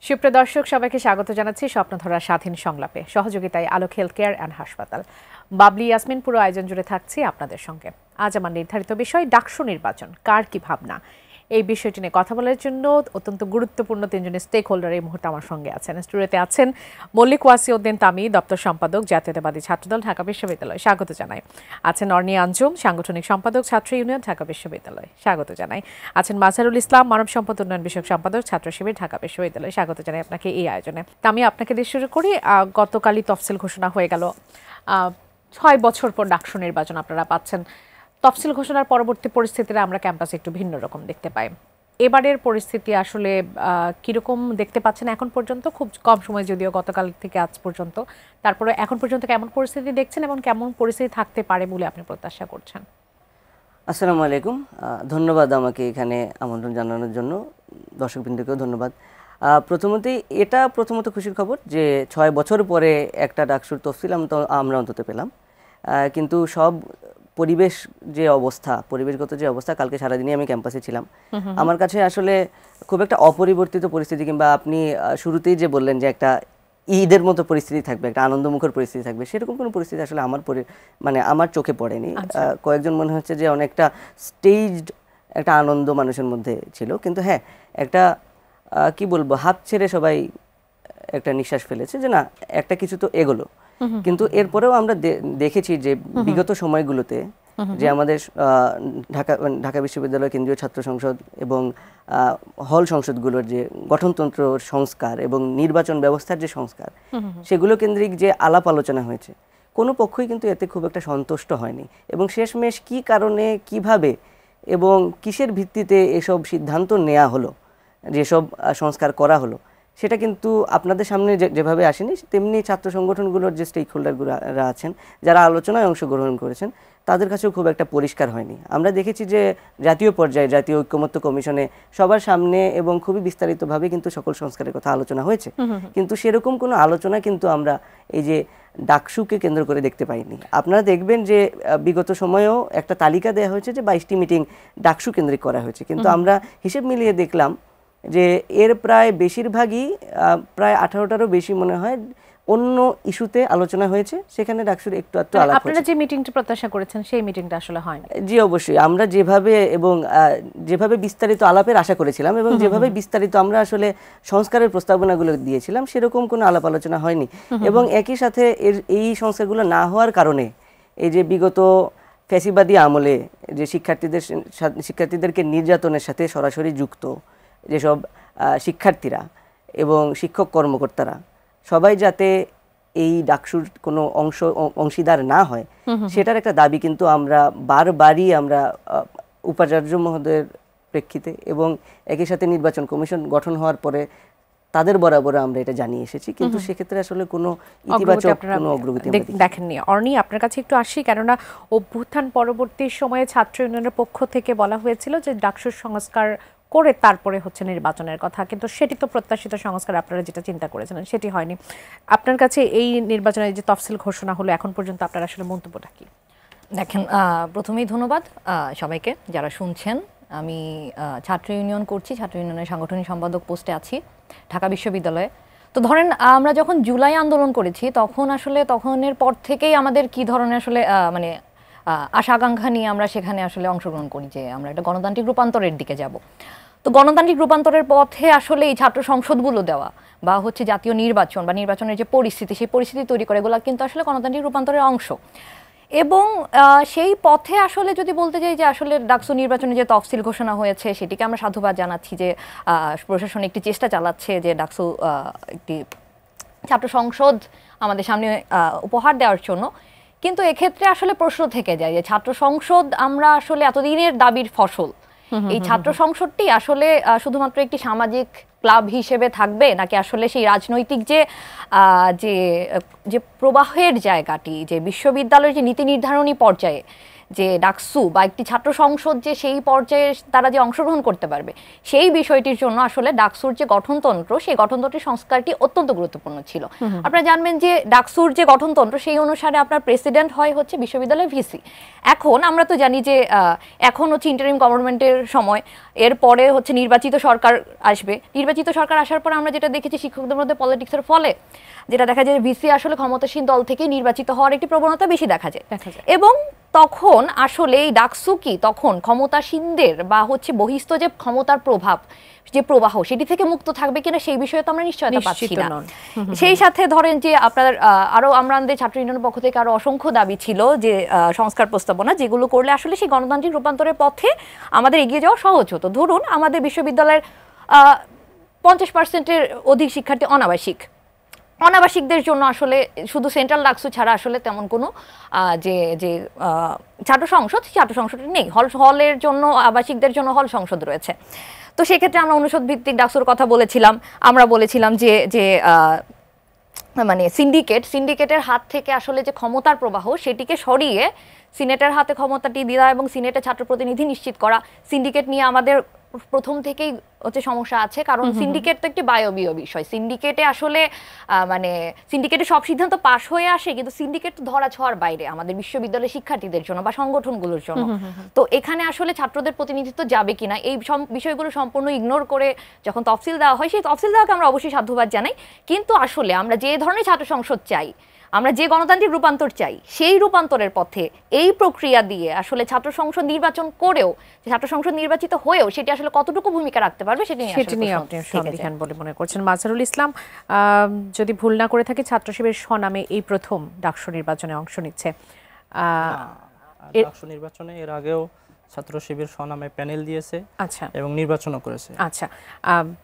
সুপ্রিয় দর্শক সবাইকে স্বাগত জানাচ্ছি স্বপ্নধরা স্বাধীন সংলাপে। সহযোগিতায় আলোক হেলথ কেয়ার অ্যান্ড হাসপাতাল। বাবলি ইয়াসমিন পুরো আয়োজন জুড়ে থাকছি আপনাদের সঙ্গে। আজ আমার নির্ধারিত বিষয় ডাকসু নির্বাচন, কার কি ভাবনা। এই বিষয়টি নিয়ে কথা বলার জন্য অত্যন্ত গুরুত্বপূর্ণ তিনজনের স্টেক হোল্ডার এই মুহূর্তে আমার সঙ্গে আছেন। স্টুডিওতে আছেন মল্লিক ওয়াসিউদ্দিন তামি, দপ্তর সম্পাদক, জাতীয়তাবাদী ছাত্রদল, ঢাকা বিশ্ববিদ্যালয়, স্বাগত জানাই। আছেন অর্নি আঞ্জুম, সাংগঠনিক সম্পাদক, ছাত্র ইউনিয়ন, ঢাকা বিশ্ববিদ্যালয়, স্বাগত জানাই। আছেন মাজহারুল ইসলাম, মানব সম্পদ উন্নয়ন বিষয়ক সম্পাদক, ছাত্র শিবির, ঢাকা বিশ্ববিদ্যালয়, স্বাগত জানাই আপনাকে এই আয়োজনে। তামি, আপনাকে দিয়ে শুরু করি। গতকালই তফসিল ঘোষণা হয়ে গেল। 6 বছর পর ডাকসু নির্বাচন আপনারা পাচ্ছেন। তফসিল ঘোষণার পরবর্তী পরিস্থিতিতে আমরা ক্যাম্পাসে একটু ভিন্ন রকম দেখতে পাই। এবারের পরিস্থিতি আসলে কিরকম দেখতে পাচ্ছেন এখন পর্যন্ত? খুব কম সময় যদিও, গতকাল থেকে আজ পর্যন্ত, তারপরে এখন পর্যন্ত কেমন পরিস্থিতি দেখছেন এবং কেমন পরিস্থিতি থাকতে পারে বলে আপনি প্রত্যাশা করছেন? আসসালামু আলাইকুম, ধন্যবাদ আমাকে এখানে আমন্ত্রণ জানানোর জন্য। দর্শকবৃন্দকেও ধন্যবাদ। প্রথমত খুশির খবর যে 6 বছর পরে একটা ডাকসুর তফসিল আমরা অন্তত পেলাম। কিন্তু সব পরিবেশগত যে অবস্থা, কালকে সারাদিনই আমি ক্যাম্পাসে ছিলাম। আমার কাছে আসলে খুব একটা অপরিবর্তিত পরিস্থিতি, কিংবা আপনি শুরুতেই যে বললেন যে একটা ঈদের মতো পরিস্থিতি থাকবে, একটা আনন্দমুখর পরিস্থিতি থাকবে, সেরকম কোনো পরিস্থিতি আসলে আমার চোখে পড়েনি। কয়েকজন মনে হচ্ছে যে অনেকটা স্টেজড একটা আনন্দ মানুষের মধ্যে ছিল। কিন্তু হ্যাঁ, একটা কি বলবো, হাত ছেড়ে সবাই একটা নিঃশ্বাস ফেলেছে যে না, একটা কিছু তো এগোলো। কিন্তু এরপরেও আমরা দেখেছি যে বিগত সময়গুলোতে যে আমাদের ঢাকা বিশ্ববিদ্যালয় কেন্দ্রীয় ছাত্র সংসদ এবং হল সংসদগুলোর যে গঠনতন্ত্র সংস্কার এবং নির্বাচন ব্যবস্থার যে সংস্কার, সেগুলো কেন্দ্রিক যে আলাপ আলোচনা হয়েছে, কোনো পক্ষই কিন্তু এতে খুব একটা সন্তুষ্ট হয়নি। এবং শেষমেশ কি কারণে, কিভাবে এবং কিসের ভিত্তিতে এসব সিদ্ধান্ত নেওয়া হলো, যেসব সংস্কার করা হলো, সেটা কিন্তু আপনাদের সামনে যেভাবে আসেনি, তেমনি ছাত্র সংগঠনগুলোর যে স্টেক হোল্ডাররা আছেন, যারা আলোচনায় অংশগ্রহণ করেছেন, তাদের কাছেও খুব একটা পরিষ্কার হয়নি। আমরা দেখেছি যে জাতীয় পর্যায়ে জাতীয় ঐকমত্য কমিশনে সবার সামনে এবং খুবই বিস্তারিতভাবে কিন্তু সকল সংস্কারের কথা আলোচনা হয়েছে, কিন্তু সেরকম কোনো আলোচনা কিন্তু আমরা এই যে ডাকসুকে কেন্দ্র করে দেখতে পাইনি। আপনারা দেখবেন যে বিগত সময়েও একটা তালিকা দেওয়া হয়েছে যে 22টি মিটিং ডাকসু কেন্দ্রিক করা হয়েছে, কিন্তু আমরা হিসেব মিলিয়ে দেখলাম যে এর প্রায় বেশিরভাগই, প্রায় 18টারও বেশি মনে হয়, অন্য ইস্যুতে আলোচনা হয়েছে। সেখানে ডাকসুর একটু আলাপ হয়েছে। আপনারা যে মিটিংটা প্রত্যাশা করেছেন সেই মিটিংটা আসলে হয়নি। জি অবশ্যই, আমরা যেভাবে বিস্তারিত আলাপের আশা করেছিলাম এবং যেভাবে বিস্তারিত আমরা আসলে সংস্কারের প্রস্তাবনাগুলো দিয়েছিলাম, সেরকম কোনো আলাপ আলোচনা হয়নি। এবং একই সাথে এই সংস্কারগুলো না হওয়ার কারণে এই যে বিগত ফ্যাসিবাদী আমলে যে শিক্ষার্থীদেরকে নির্যাতনের সাথে সরাসরি যুক্ত যেসব শিক্ষার্থীরা এবং শিক্ষক কর্মকর্তারা সবাই যাতে এই ডাকসুর কোনো অংশীদার না হয়, সেটার একটা দাবি কিন্তু আমরা বারবারই উপাচার্য মহোদয়ের প্রেক্ষিতে এবং একই সাথে নির্বাচন কমিশন গঠন হওয়ার পরে তাদের বরাবর আমরা এটা জানিয়ে এসেছি। কিন্তু সেক্ষেত্রে আসলে কোনো ইতিবাচক কোনো অগ্রগতি দেখেননি। অর্নি, আপনার কাছে একটু আসি, কেননা অভ্যুত্থান পরবর্তী সময়ে ছাত্র ইউনিয়নের পক্ষ থেকে বলা হয়েছিল যে ডাকসুর সংস্কার করে তারপরে হচ্ছে নির্বাচনের কথা, কিন্তু সেটি তো প্রত্যাশিত সংস্কার, আপনারা যেটা চিন্তা করেছিলেন সেটি হয়নি। আপনার কাছে এই নির্বাচনের যে তফসিল ঘোষণা হলো, এখন পর্যন্ত আপনার আসলে মন্তব্যটা কি? দেখেন, প্রথমেই ধন্যবাদ সবাইকে যারা শুনছেন। আমি ছাত্র ইউনিয়ন করছি, ছাত্র ইউনিয়নের সাংগঠনিক সম্পাদক পোস্টে আছি ঢাকা বিশ্ববিদ্যালয়ে। তো ধরেন, আমরা যখন জুলাই আন্দোলন করেছি তখনের পর থেকেই আমাদের কি ধরনের আসলে আশা আকাঙ্ক্ষা নিয়ে আমরা সেখানে আসলে অংশগ্রহণ করি যে আমরা একটা গণতান্ত্রিক রূপান্তরের দিকে যাব। তো গণতান্ত্রিক রূপান্তরের পথে আসলে এই ছাত্র সংসদগুলো দেওয়া বা হচ্ছে জাতীয় নির্বাচন বা নির্বাচনের যে পরিস্থিতি, সেই পরিস্থিতি তৈরি করে, এগুলো কিন্তু আসলে গণতান্ত্রিক রূপান্তরের অংশ। এবং সেই পথে আসলে যদি বলতে যাই যে আসলে ডাকসু নির্বাচনে যে তফসিল ঘোষণা হয়েছে, সেটিকে আমরা সাধুবাদ জানাচ্ছি যে প্রশাসন একটি চেষ্টা চালাচ্ছে যে ডাকসু একটি ছাত্র সংসদ আমাদের সামনে উপহার দেওয়ার জন্য। কিন্তু এক্ষেত্রে আসলে প্রশ্ন থেকে যায় যে ছাত্র সংসদ আমরা আসলে এতদিনের দাবির ফসল, এই ছাত্র সংসদটি আসলে শুধুমাত্র একটি সামাজিক ক্লাব হিসেবে থাকবে, নাকি আসলে সেই রাজনৈতিক যে প্রবাহের জায়গাটি, যে বিশ্ববিদ্যালয়ের যে নীতি নির্ধারণী পর্যায়ে যে ডাকসু বা একটি ছাত্র সংসদ যে সেই পর্যায়ে তারা যে অংশগ্রহণ করতে পারবে সেই বিষয়টির জন্য আসলে ডাকসুর যে গঠনতন্ত্র সেই গঠনতন্ত্রের সংস্কারটি অত্যন্ত গুরুত্বপূর্ণ ছিল। আপনারা জানবেন যে ডাকসুর যে গঠনতন্ত্র সেই অনুসারে আপনার প্রেসিডেন্ট হয় হচ্ছে বিশ্ববিদ্যালয়ের ভিসি। এখন আমরা তো জানি যে এখন হচ্ছে ইন্টারিম গভর্নমেন্টের সময়, এরপরে হচ্ছে নির্বাচিত সরকার আসবে। নির্বাচিত সরকার আসার পর আমরা যেটা দেখেছি শিক্ষকদের মধ্যে পলিটিক্সের ফলে যেটা দেখা যায় ভিসি আসলে ক্ষমতাসীন দল থেকে নির্বাচিত হওয়ার একটি প্রবণতা বেশি দেখা যায়। এবং তখন আসলে এই ডাকসু কি তখন ক্ষমতাসীনদের বা হচ্ছে বহিস্থ যে ক্ষমতার প্রভাব যে প্রবাহ সেটি থেকে মুক্ত থাকবে কিনা সেই বিষয়ে তো আমরা নিশ্চয়তা পাচ্ছি না। সেই সাথে ধরেন যে আপনার আরো আমাদের ছাত্র ইউনিয়নের পক্ষ থেকে আরো অসংখ্য দাবি ছিল যে সংস্কার প্রস্তাবনা যেগুলো করলে আসলে সেই গণতান্ত্রিক রূপান্তরের পথে আমাদের এগিয়ে যাওয়া সহজ হতো। ধরুন আমাদের বিশ্ববিদ্যালয়ের 50%-এর অধিক শিক্ষার্থী অনাবাসিক। অনাবাসিকদের জন্য আসলে শুধু সেন্ট্রাল ডাকসু ছাড়া আসলে তেমন কোনো যে যে ছাত্র সংসদ নেই। হলের জন্য আবাসিকদের জন্য হল সংসদ রয়েছে। তো সেক্ষেত্রে আমরা অনুষদ ভিত্তিক ডাকসুর কথা বলেছিলাম। আমরা বলেছিলাম যে যে মানে সিন্ডিকেটের হাত থেকে আসলে যে ক্ষমতার প্রবাহ সেটিকে সরিয়ে সিনেটের হাতে ক্ষমতাটি দেওয়া এবং সিনেটে ছাত্র প্রতিনিধি নিশ্চিত করা। সিন্ডিকেট নিয়ে আমাদের প্রথম থেকেই হচ্ছে সমস্যা আছে, কারণ সিন্ডিকেট তো একটি বায়বীয় বিষয়। সিন্ডিকেটে আসলে মানে সিন্ডিকেটে সব সিদ্ধান্ত পাশ হয়ে আসে, কিন্তু সিন্ডিকেট তো ধরা ছোঁয়ার বাইরে আমাদের বিশ্ববিদ্যালয়ের শিক্ষার্থীদের জন্য বা সংগঠনগুলোর জন্য। তো এখানে আসলে ছাত্রদের প্রতিনিধিত্ব যাবে কিনা এই বিষয়গুলো সম্পূর্ণ ইগনোর করে যখন তফসিল দেওয়া হয়, সেই তফসিল দেওয়াকে আমরা অবশ্যই সাধুবাদ জানাই। কিন্তু আসলে আমরা যে ধরনের ছাত্র সংসদ চাই, আমরা যে গণতান্ত্রিক রূপান্তর চাই, সেই রূপান্তরের পথে এই প্রক্রিয়া দিয়ে আসলে ছাত্র সংসদ নির্বাচন করেও, ছাত্র সংসদ নির্বাচিত হয়েও সেটি আসলে কতটুকু ভূমিকা রাখতে পারবে সেটি নিয়ে আপনি সন্দিহান বলে মনে করছেন। মাজহারুল ইসলাম, যদি ভুল না করে থাকি ছাত্র শিবির স্বনামে এই প্রথম ডাকসু নির্বাচনে অংশ নিচ্ছে। ডাকসু নির্বাচনে এর আগেও ছাত্র শিবির স্বনামে প্যানেল দিয়েছে এবং নির্বাচনও করেছে। আচ্ছা,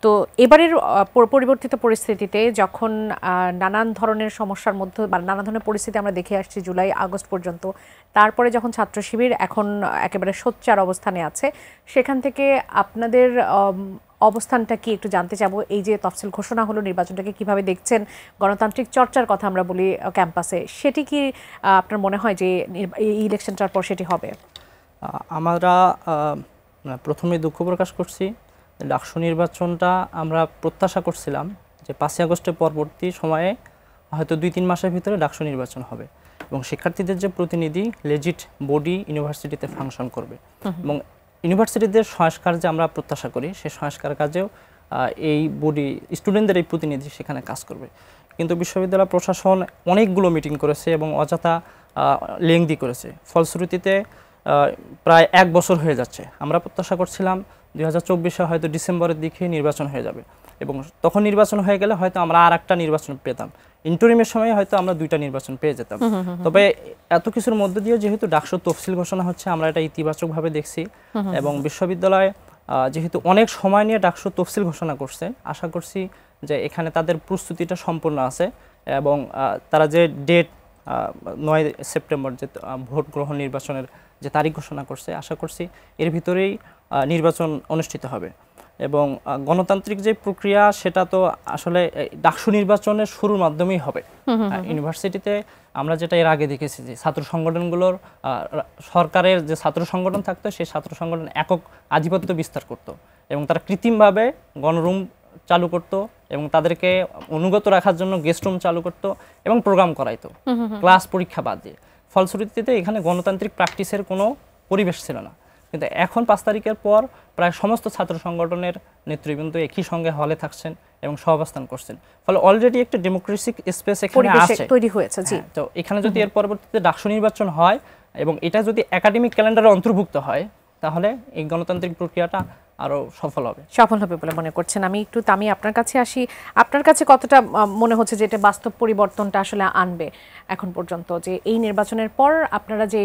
তো এবারের পরিবর্তিত পরিস্থিতিতে যখন নানান ধরনের সমস্যার মধ্যে বা নানা ধরনের পরিস্থিতি আমরা দেখে আসছি জুলাই আগস্ট পর্যন্ত, তারপরে যখন ছাত্র শিবির এখন একেবারে সোচ্চার অবস্থানে আছে, সেখান থেকে আপনাদের অবস্থানটা কি একটু জানতে চাবো। এই যে তফসিল ঘোষণা হলো, নির্বাচনটাকে কিভাবে দেখছেন? গণতান্ত্রিক চর্চার কথা আমরা বলি ক্যাম্পাসে, সেটি কি আপনার মনে হয় যে এই ইলেকশনটার পর সেটি হবে? আমরা প্রথমে দুঃখ প্রকাশ করছি। ডাকসু নির্বাচনটা আমরা প্রত্যাশা করছিলাম যে 5ই আগস্টের পরবর্তী সময়ে হয়তো 2-3 মাসের ভিতরে ডাকসু নির্বাচন হবে এবং শিক্ষার্থীদের যে প্রতিনিধি লেজিট বডি ইউনিভার্সিটিতে ফাংশন করবে এবং ইউনিভার্সিটিদের সংস্কার যে আমরা প্রত্যাশা করি সেই সংস্কার কাজেও এই বডি স্টুডেন্টদের এই প্রতিনিধি সেখানে কাজ করবে। কিন্তু বিশ্ববিদ্যালয় প্রশাসন অনেকগুলো মিটিং করেছে এবং অযথা লেংদি করেছে। ফলশ্রুতিতে প্রায় 1 বছর হয়ে যাচ্ছে। আমরা প্রত্যাশা করছিলাম 2024-এ হয়তো ডিসেম্বরের দিকে নির্বাচন হয়ে যাবে এবং তখন নির্বাচন হয়ে গেলে হয়তো আমরা আর একটা নির্বাচন পেতাম। ইন্টারিমের সময় হয়তো আমরা 2টা নির্বাচন পেয়ে যেতাম। তবে এত কিছুর মধ্যে দিয়ে যেহেতু ডাকসু তফসিল ঘোষণা হচ্ছে, আমরা এটা ইতিবাচকভাবে দেখছি এবং বিশ্ববিদ্যালয় যেহেতু অনেক সময় নিয়ে ডাকসু তফসিল ঘোষণা করছে, আশা করছি যে এখানে তাদের প্রস্তুতিটা সম্পূর্ণ আছে এবং তারা যে ডেট 9 সেপ্টেম্বর যে ভোট গ্রহণ নির্বাচনের যে তারিখ ঘোষণা করছে, আশা করছি এর ভিতরেই নির্বাচন অনুষ্ঠিত হবে এবং গণতান্ত্রিক যে প্রক্রিয়া সেটা তো আসলে ডাকসু নির্বাচনের শুরুর মাধ্যমেই হবে। ইউনিভার্সিটিতে আমরা যেটা এর আগে দেখেছি যে ছাত্র সংগঠনগুলোর সরকারের যে ছাত্র সংগঠন থাকতো সেই ছাত্র সংগঠন একক আধিপত্য বিস্তার করত এবং তারা কৃত্রিমভাবে গণরুম চালু করত এবং তাদেরকে অনুগত রাখার জন্য গেস্ট রুম চালু করত এবং প্রোগ্রাম করাইতো ক্লাস পরীক্ষা বাদ দিয়ে। ফলশ্রুতিতে এখানে গণতান্ত্রিক প্র্যাকটিসের কোনো পরিবেশ ছিল না। কিন্তু এখন 5 তারিখের পর প্রায় সমস্ত ছাত্র সংগঠনের নেতৃবৃন্দ একই সঙ্গে হলে থাকছেন এবং সহাবস্থান করছেন, ফলে অলরেডি একটা ডেমোক্রেটিক স্পেস এখানে আছে, তৈরি হয়েছে। জি, তো এখানে যদি এর পরবর্তীতে ডাকসু নির্বাচন হয় এবং এটা যদি একাডেমিক ক্যালেন্ডারে অন্তর্ভুক্ত হয়, তাহলে এই গণতান্ত্রিক প্রক্রিয়াটা আরো সফল হবে বলে মনে করছেন। আমি একটু তামি আপনার কাছে আসি, আপনার কাছে কতটা মনে হচ্ছে যে এটা বাস্তব পরিবর্তনটা আসলে আনবে এখন পর্যন্ত, যে এই নির্বাচনের পর আপনারা যে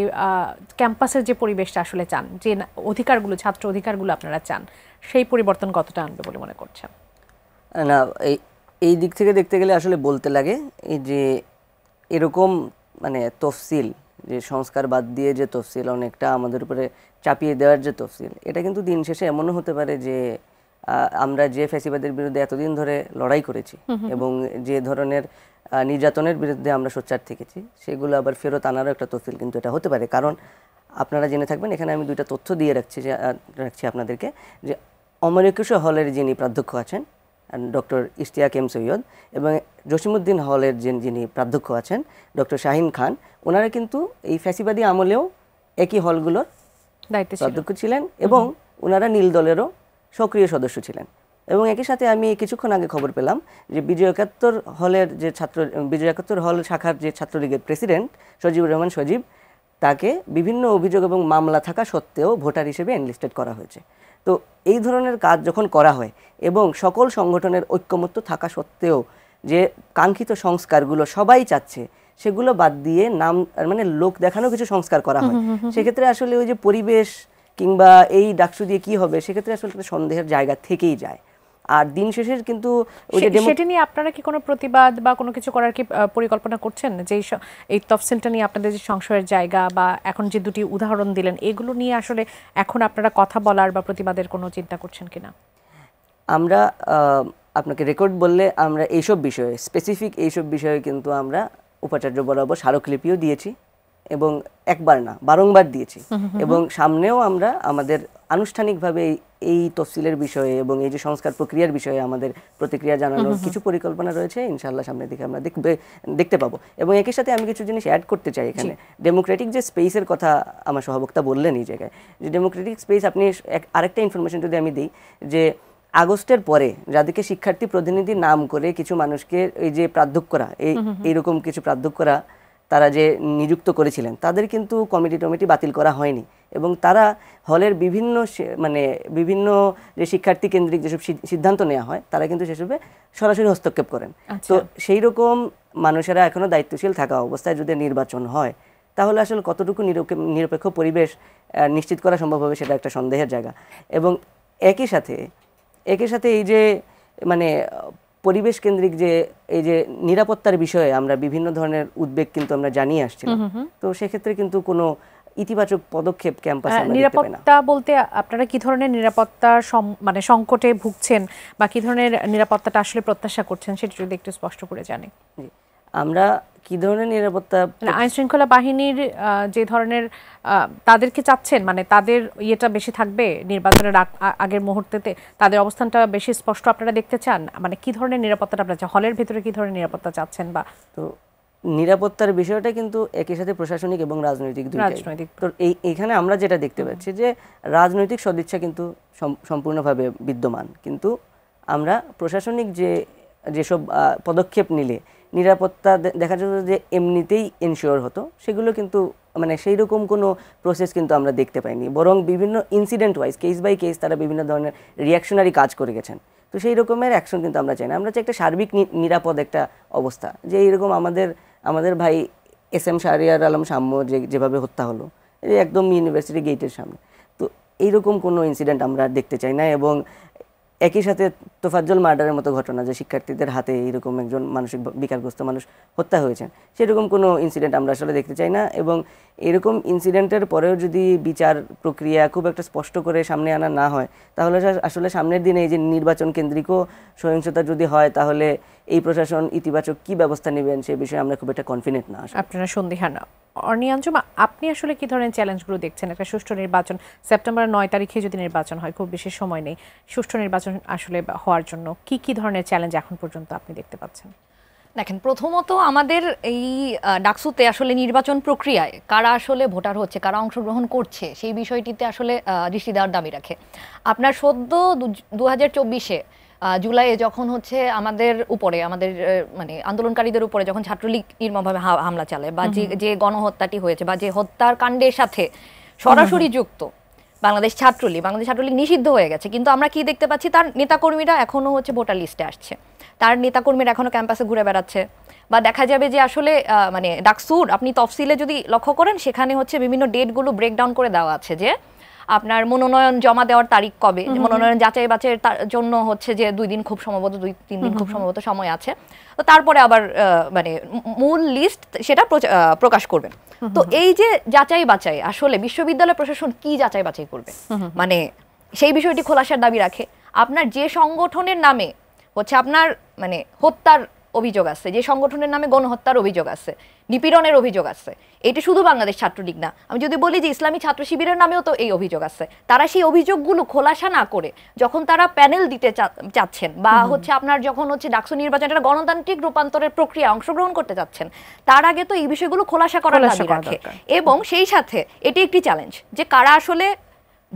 ক্যাম্পাসের যে পরিবেশটা আসলে চান, যে অধিকারগুলো ছাত্র অধিকারগুলো আপনারা চান, সেই পরিবর্তন কতটা আনবে বলে মনে করছেন? না, এই দিক থেকে দেখতে গেলে আসলে বলতে লাগে এই যে এরকম মানে তফসিল, যে সংস্কার বাদ দিয়ে যে তফসিল, অনেকটা আমাদের উপরে চাপিয়ে দেওয়ার যে তফসিল, এটা কিন্তু দিন শেষে এমনও হতে পারে যে আমরা যে ফ্যাসিবাদের বিরুদ্ধে এতদিন ধরে লড়াই করেছি এবং যে ধরনের নির্যাতনের বিরুদ্ধে আমরা সোচ্চার থেকেছি, সেগুলো আবার ফেরত আনারও একটা তফসিল কিন্তু এটা হতে পারে। কারণ আপনারা জেনে থাকবেন, এখানে আমি দুইটা তথ্য দিয়ে রাখছি আপনাদেরকে, যে অমর একুশে হলের যিনি প্রাধ্যক্ষ আছেন ডক্টর ইশতিয়াক এম সৈয়দ এবং জসিমউদ্দিন হলের যিনি প্রাধ্যক্ষ আছেন ডক্টর শাহিন খান, ওনারা কিন্তু এই ফ্যাসিবাদী আমলেও একই হলগুলোর প্রাধ্যক্ষ ছিলেন এবং ওনারা নীল দলেরও সক্রিয় সদস্য ছিলেন। এবং একই সাথে আমি কিছুক্ষণ আগে খবর পেলাম যে বিজয় একাত্তর হলের যে বিজয় একাত্তর হল শাখার যে ছাত্রলীগের প্রেসিডেন্ট সজিবুর রহমান সজীব, তাকে বিভিন্ন অভিযোগ এবং মামলা থাকা সত্ত্বেও ভোটার হিসেবে এনলিস্টেড করা হয়েছে। তো এই ধরনের কাজ যখন করা হয় এবং সকল সংগঠনের ঐক্যমত্য থাকা সত্ত্বেও যে কাঙ্ক্ষিত সংস্কারগুলো সবাই চাচ্ছে সেগুলো বাদ দিয়ে নাম মানে লোক দেখানো কিছু সংস্কার করা হয়, সেক্ষেত্রে আসলে ওই যে পরিবেশ কিংবা এই ডাকসু দিয়ে কি হবে, সেক্ষেত্রে আসলে একটা সন্দেহের জায়গা থেকেই যায়। আর দিন শেষের কিন্তু সেটা নিয়ে আপনারা কি কোনো প্রতিবাদ বা কোনো কিছু করার কি পরিকল্পনা করছেন, যে এই তফসিলটা নিয়ে আপনাদের যে সংশয়ের জায়গা বা এখন যে দুটি উদাহরণ দিলেন এগুলো নিয়ে আসলে এখন আপনারা কথা বলার বা প্রতিবাদের কোনো চিন্তা করছেন কিনা? আমরা আপনাকে রেকর্ড বললে আমরা এইসব বিষয়ে স্পেসিফিক এইসব বিষয়ে কিন্তু আমরা উপাচার্য বরাবর স্মারকলিপিও দিয়েছি এবং একবার না বারংবার দিয়েছি এবং সামনেও আমরা আমাদের আনুষ্ঠানিকভাবে এই তফসিলের বিষয়ে এবং এই যে সংস্কার প্রক্রিয়ার বিষয়ে আমাদের প্রতিক্রিয়া জানানোর কিছু পরিকল্পনা রয়েছে, ইনশাআল্লাহ সামনের দিকে আমরা দেখতে পাবো। এবং একই সাথে আমি কিছু জিনিস অ্যাড করতে চাই এখানে, ডেমোক্রেটিক যে স্পেসের কথা আমার সহবক্তা বললেন এই জায়গায়, যে ডেমোক্রেটিক স্পেস, আপনি আরেকটা ইনফরমেশন যদি আমি দিই, যে আগস্টের পরে যাদেরকে শিক্ষার্থী প্রতিনিধি নাম করে কিছু মানুষকে এই যে প্রাধ্যক্ষরা এইরকম কিছু প্রাধ্যক্ষরা তারা যে নিযুক্ত করেছিলেন তাদের কিন্তু কমিটি বাতিল করা হয়নি এবং তারা হলের বিভিন্ন যে শিক্ষার্থী কেন্দ্রিক যেসব সিদ্ধান্ত নেওয়া হয় তারা কিন্তু সেসবে সরাসরি হস্তক্ষেপ করেন। তো সেই রকম মানুষেরা এখনো দায়িত্বশীল থাকা অবস্থায় যদি নির্বাচন হয় তাহলে আসলে কতটুকু নিরপেক্ষ পরিবেশ নিশ্চিত করা সম্ভব হবে সেটা একটা সন্দেহের জায়গা। এবং একই সাথে এই যে পরিবেশ কেন্দ্রিক যে এই যে নিরাপত্তার বিষয়ে আমরা বিভিন্ন ধরনের উদ্বেগ কিন্তু আমরা জানিয়ে আসছিলাম, তো সেক্ষেত্রে কিন্তু কোনো ইতিবাচক পদক্ষেপ ক্যাম্পাসে আমরা দেখতে পাই না। নিরাপত্তা বলতে আপনারা কি ধরনের নিরাপত্তা সংকটে ভুগছেন বা কি ধরনের নিরাপত্তাটা আসলে প্রত্যাশা করছেন সেটা যদি একটু স্পষ্ট করে জানি। আমরা কি ধরনের নিরাপত্তা, আইন শৃঙ্খলা বাহিনীর যে ধরনের তাদেরকে চাচ্ছেন, তাদের ইয়েটা বেশি থাকবে নির্বাচনের আগের মুহূর্তেতে, তাদের অবস্থানটা বেশি স্পষ্ট আপনারা দেখতে চান, কি ধরনের নিরাপত্তাটা আপনারা চান, হলের ভিতরে কি ধরনের নিরাপত্তা চাচ্ছেন? বা তো নিরাপত্তার বিষয়টা কিন্তু একই সাথে প্রশাসনিক এবং রাজনৈতিক তো এইখানে আমরা যেটা দেখতে পাচ্ছি যে রাজনৈতিক সদিচ্ছা কিন্তু সম্পূর্ণভাবে বিদ্যমান, কিন্তু আমরা প্রশাসনিক যেসব পদক্ষেপ নিলে নিরাপত্তা দেখা যেত যে এমনিতেই এনশিওর হতো, সেগুলো কিন্তু সেই রকম কোনো প্রসেস কিন্তু আমরা দেখতে পাইনি, বরং বিভিন্ন incident wise case by case তারা বিভিন্ন ধরনের রিয়াকশনারি কাজ করে গেছেন। তো সেই রকমের অ্যাকশন কিন্তু আমরা চাই না, আমরা চাই একটা সার্বিক নিরাপদ একটা অবস্থা, যে এইরকম আমাদের ভাই SM শাহরিয়ার আলম সাম্য যেভাবে হত্যা হলো একদম ইউনিভার্সিটি গেটের সামনে, তো এইরকম কোনো ইনসিডেন্ট আমরা দেখতে চাই না। এবং একই সাথে তোফাজ্জল মার্ডারের মতো ঘটনা, যে শিক্ষার্থীদের হাতে এইরকম একজন মানসিক বিকারগ্রস্ত মানুষ হত্যা হয়েছেন, সেরকম কোনো ইনসিডেন্ট আমরা আসলে দেখতে চাই না। এবং এরকম ইনসিডেন্টের পরেও যদি বিচার প্রক্রিয়া খুব একটা স্পষ্ট করে সামনে আনা না হয়, তাহলে আসলে সামনের দিনে এই যে নির্বাচন কেন্দ্রিকও সহিংসতা যদি হয়, তাহলে এই প্রশাসন ইতিবাচক কি ব্যবস্থা নেবেন সে বিষয়ে আমরা খুব একটা কনফিডেন্ট না। আপনারা সন্দিহান। অর্নি আঞ্জুম, আপনি আসলে কি ধরনের চ্যালেঞ্জগুলো দেখছেন? একটা সুষ্ঠু নির্বাচন সেপ্টেম্বর 9 তারিখে যদি নির্বাচন হয়, খুব বেশি সময় নেই, সুষ্ঠু নির্বাচন আসলে হওয়ার জন্য কি ধরনের চ্যালেঞ্জ এখন পর্যন্ত আপনি দেখতে পাচ্ছেন? দেখেন, প্রথমত আমাদের এই ডাকসুতে আসলে নির্বাচন প্রক্রিয়ায় কারা আসলে ভোটার হচ্ছে, কারা অংশগ্রহণ করছে, সেই বিষয়টিতে আসলে দৃষ্টি দেওয়ার দাবি রাখে। আপনার সদ্য 2024-এ জুলাইয়ে যখন হচ্ছে আমাদের উপরে আন্দোলনকারীদের উপরে যখন ছাত্রলীগ নির্মমভাবে হামলা চালায় বা যে গণহত্যাটি হয়েছে বা যে হত্যার কাণ্ডের সাথে সরাসরি যুক্ত বাংলাদেশ ছাত্রলীগ নিষিদ্ধ হয়ে গেছে, কিন্তু আমরা কি দেখতে পাচ্ছি, তার নেতাকর্মীরা এখনো হচ্ছে ভোটার লিস্টে আসছে, তার নেতাকর্মীরা এখনো ক্যাম্পাসে ঘুরে বেড়াচ্ছে। বা দেখা যাবে যে আসলে ডাকসুর আপনি তফসিলে যদি লক্ষ্য করেন, সেখানে হচ্ছে বিভিন্ন ডেটগুলো ব্রেকডাউন করে দেওয়া আছে, যে আপনার মনোনয়ন জমা দেওয়ার তারিখ কবে, মনোনয়ন যাচাই বাছাইয়ের জন্য হচ্ছে যে 2 দিন খুব সম্ভবত 2-3 দিন খুব সম্ভবত সময় আছে, তো তারপরে আবার মূল লিস্ট সেটা প্রকাশ করবেন। তো এই যে যাচাই বাছাই, আসলে বিশ্ববিদ্যালয় প্রশাসন কি যাচাই বাছাই করবে, সেই বিষয়টি খোলাসার দাবি রাখে। আপনার যে সংগঠনের নামে হচ্ছে আপনার হত্যার অভিযোগ আছে, যে সংগঠনের নামে গণহত্যার অভিযোগ আছে, নিপীড়নের অভিযোগ আছে। এটা শুধু বাংলাদেশ ছাত্রলীগ না, আমি যদি বলি যে ইসলামী ছাত্র শিবিরের নামেও তো এই অভিযোগ আছে। তারা সেই অভিযোগগুলো খোলাসা না করে যখন তারা প্যানেল দিতে চাচ্ছেন বা হচ্ছে আপনার যখন হচ্ছে ডাকসু নির্বাচনের গণতান্ত্রিক রূপান্তরের প্রক্রিয়া অংশগ্রহণ করতে চাচ্ছেন, তার আগে তো এই বিষয়গুলো খোলাসা করার দাবি রাখে। এবং সেই সাথে এটি একটি চ্যালেঞ্জ যে কারা আসলে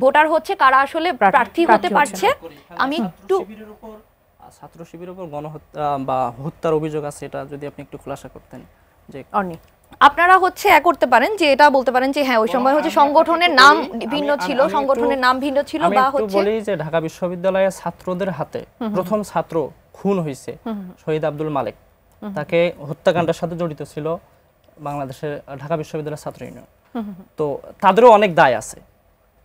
ভোটার হচ্ছে, কারা আসলে প্রার্থী হতে পারছে। আমি একটু ছাত্র শিবিরের উপর গণহত্যা বা হত্যার অভিযোগ আছে, এটা যদি আপনি একটু খোলাসা করতেন। যে আপনারা হচ্ছে করতে পারেন যে এটা বলতে পারেন যে হ্যাঁ ওই সময় হচ্ছে সংগঠনের নাম ভিন্ন ছিল, সংগঠনের নাম ভিন্ন ছিল, বা হচ্ছে বলি যে ঢাকা বিশ্ববিদ্যালয়ের ছাত্রদের হাতে প্রথম ছাত্র খুন হয়েছে শহীদ আব্দুল মালিক, তাকে হত্যাকাণ্ডের সাথে জড়িত ছিল বাংলাদেশের ঢাকা বিশ্ববিদ্যালয়ের ছাত্র ইউনিয়ন। তো তাদেরও অনেক দায় আছে।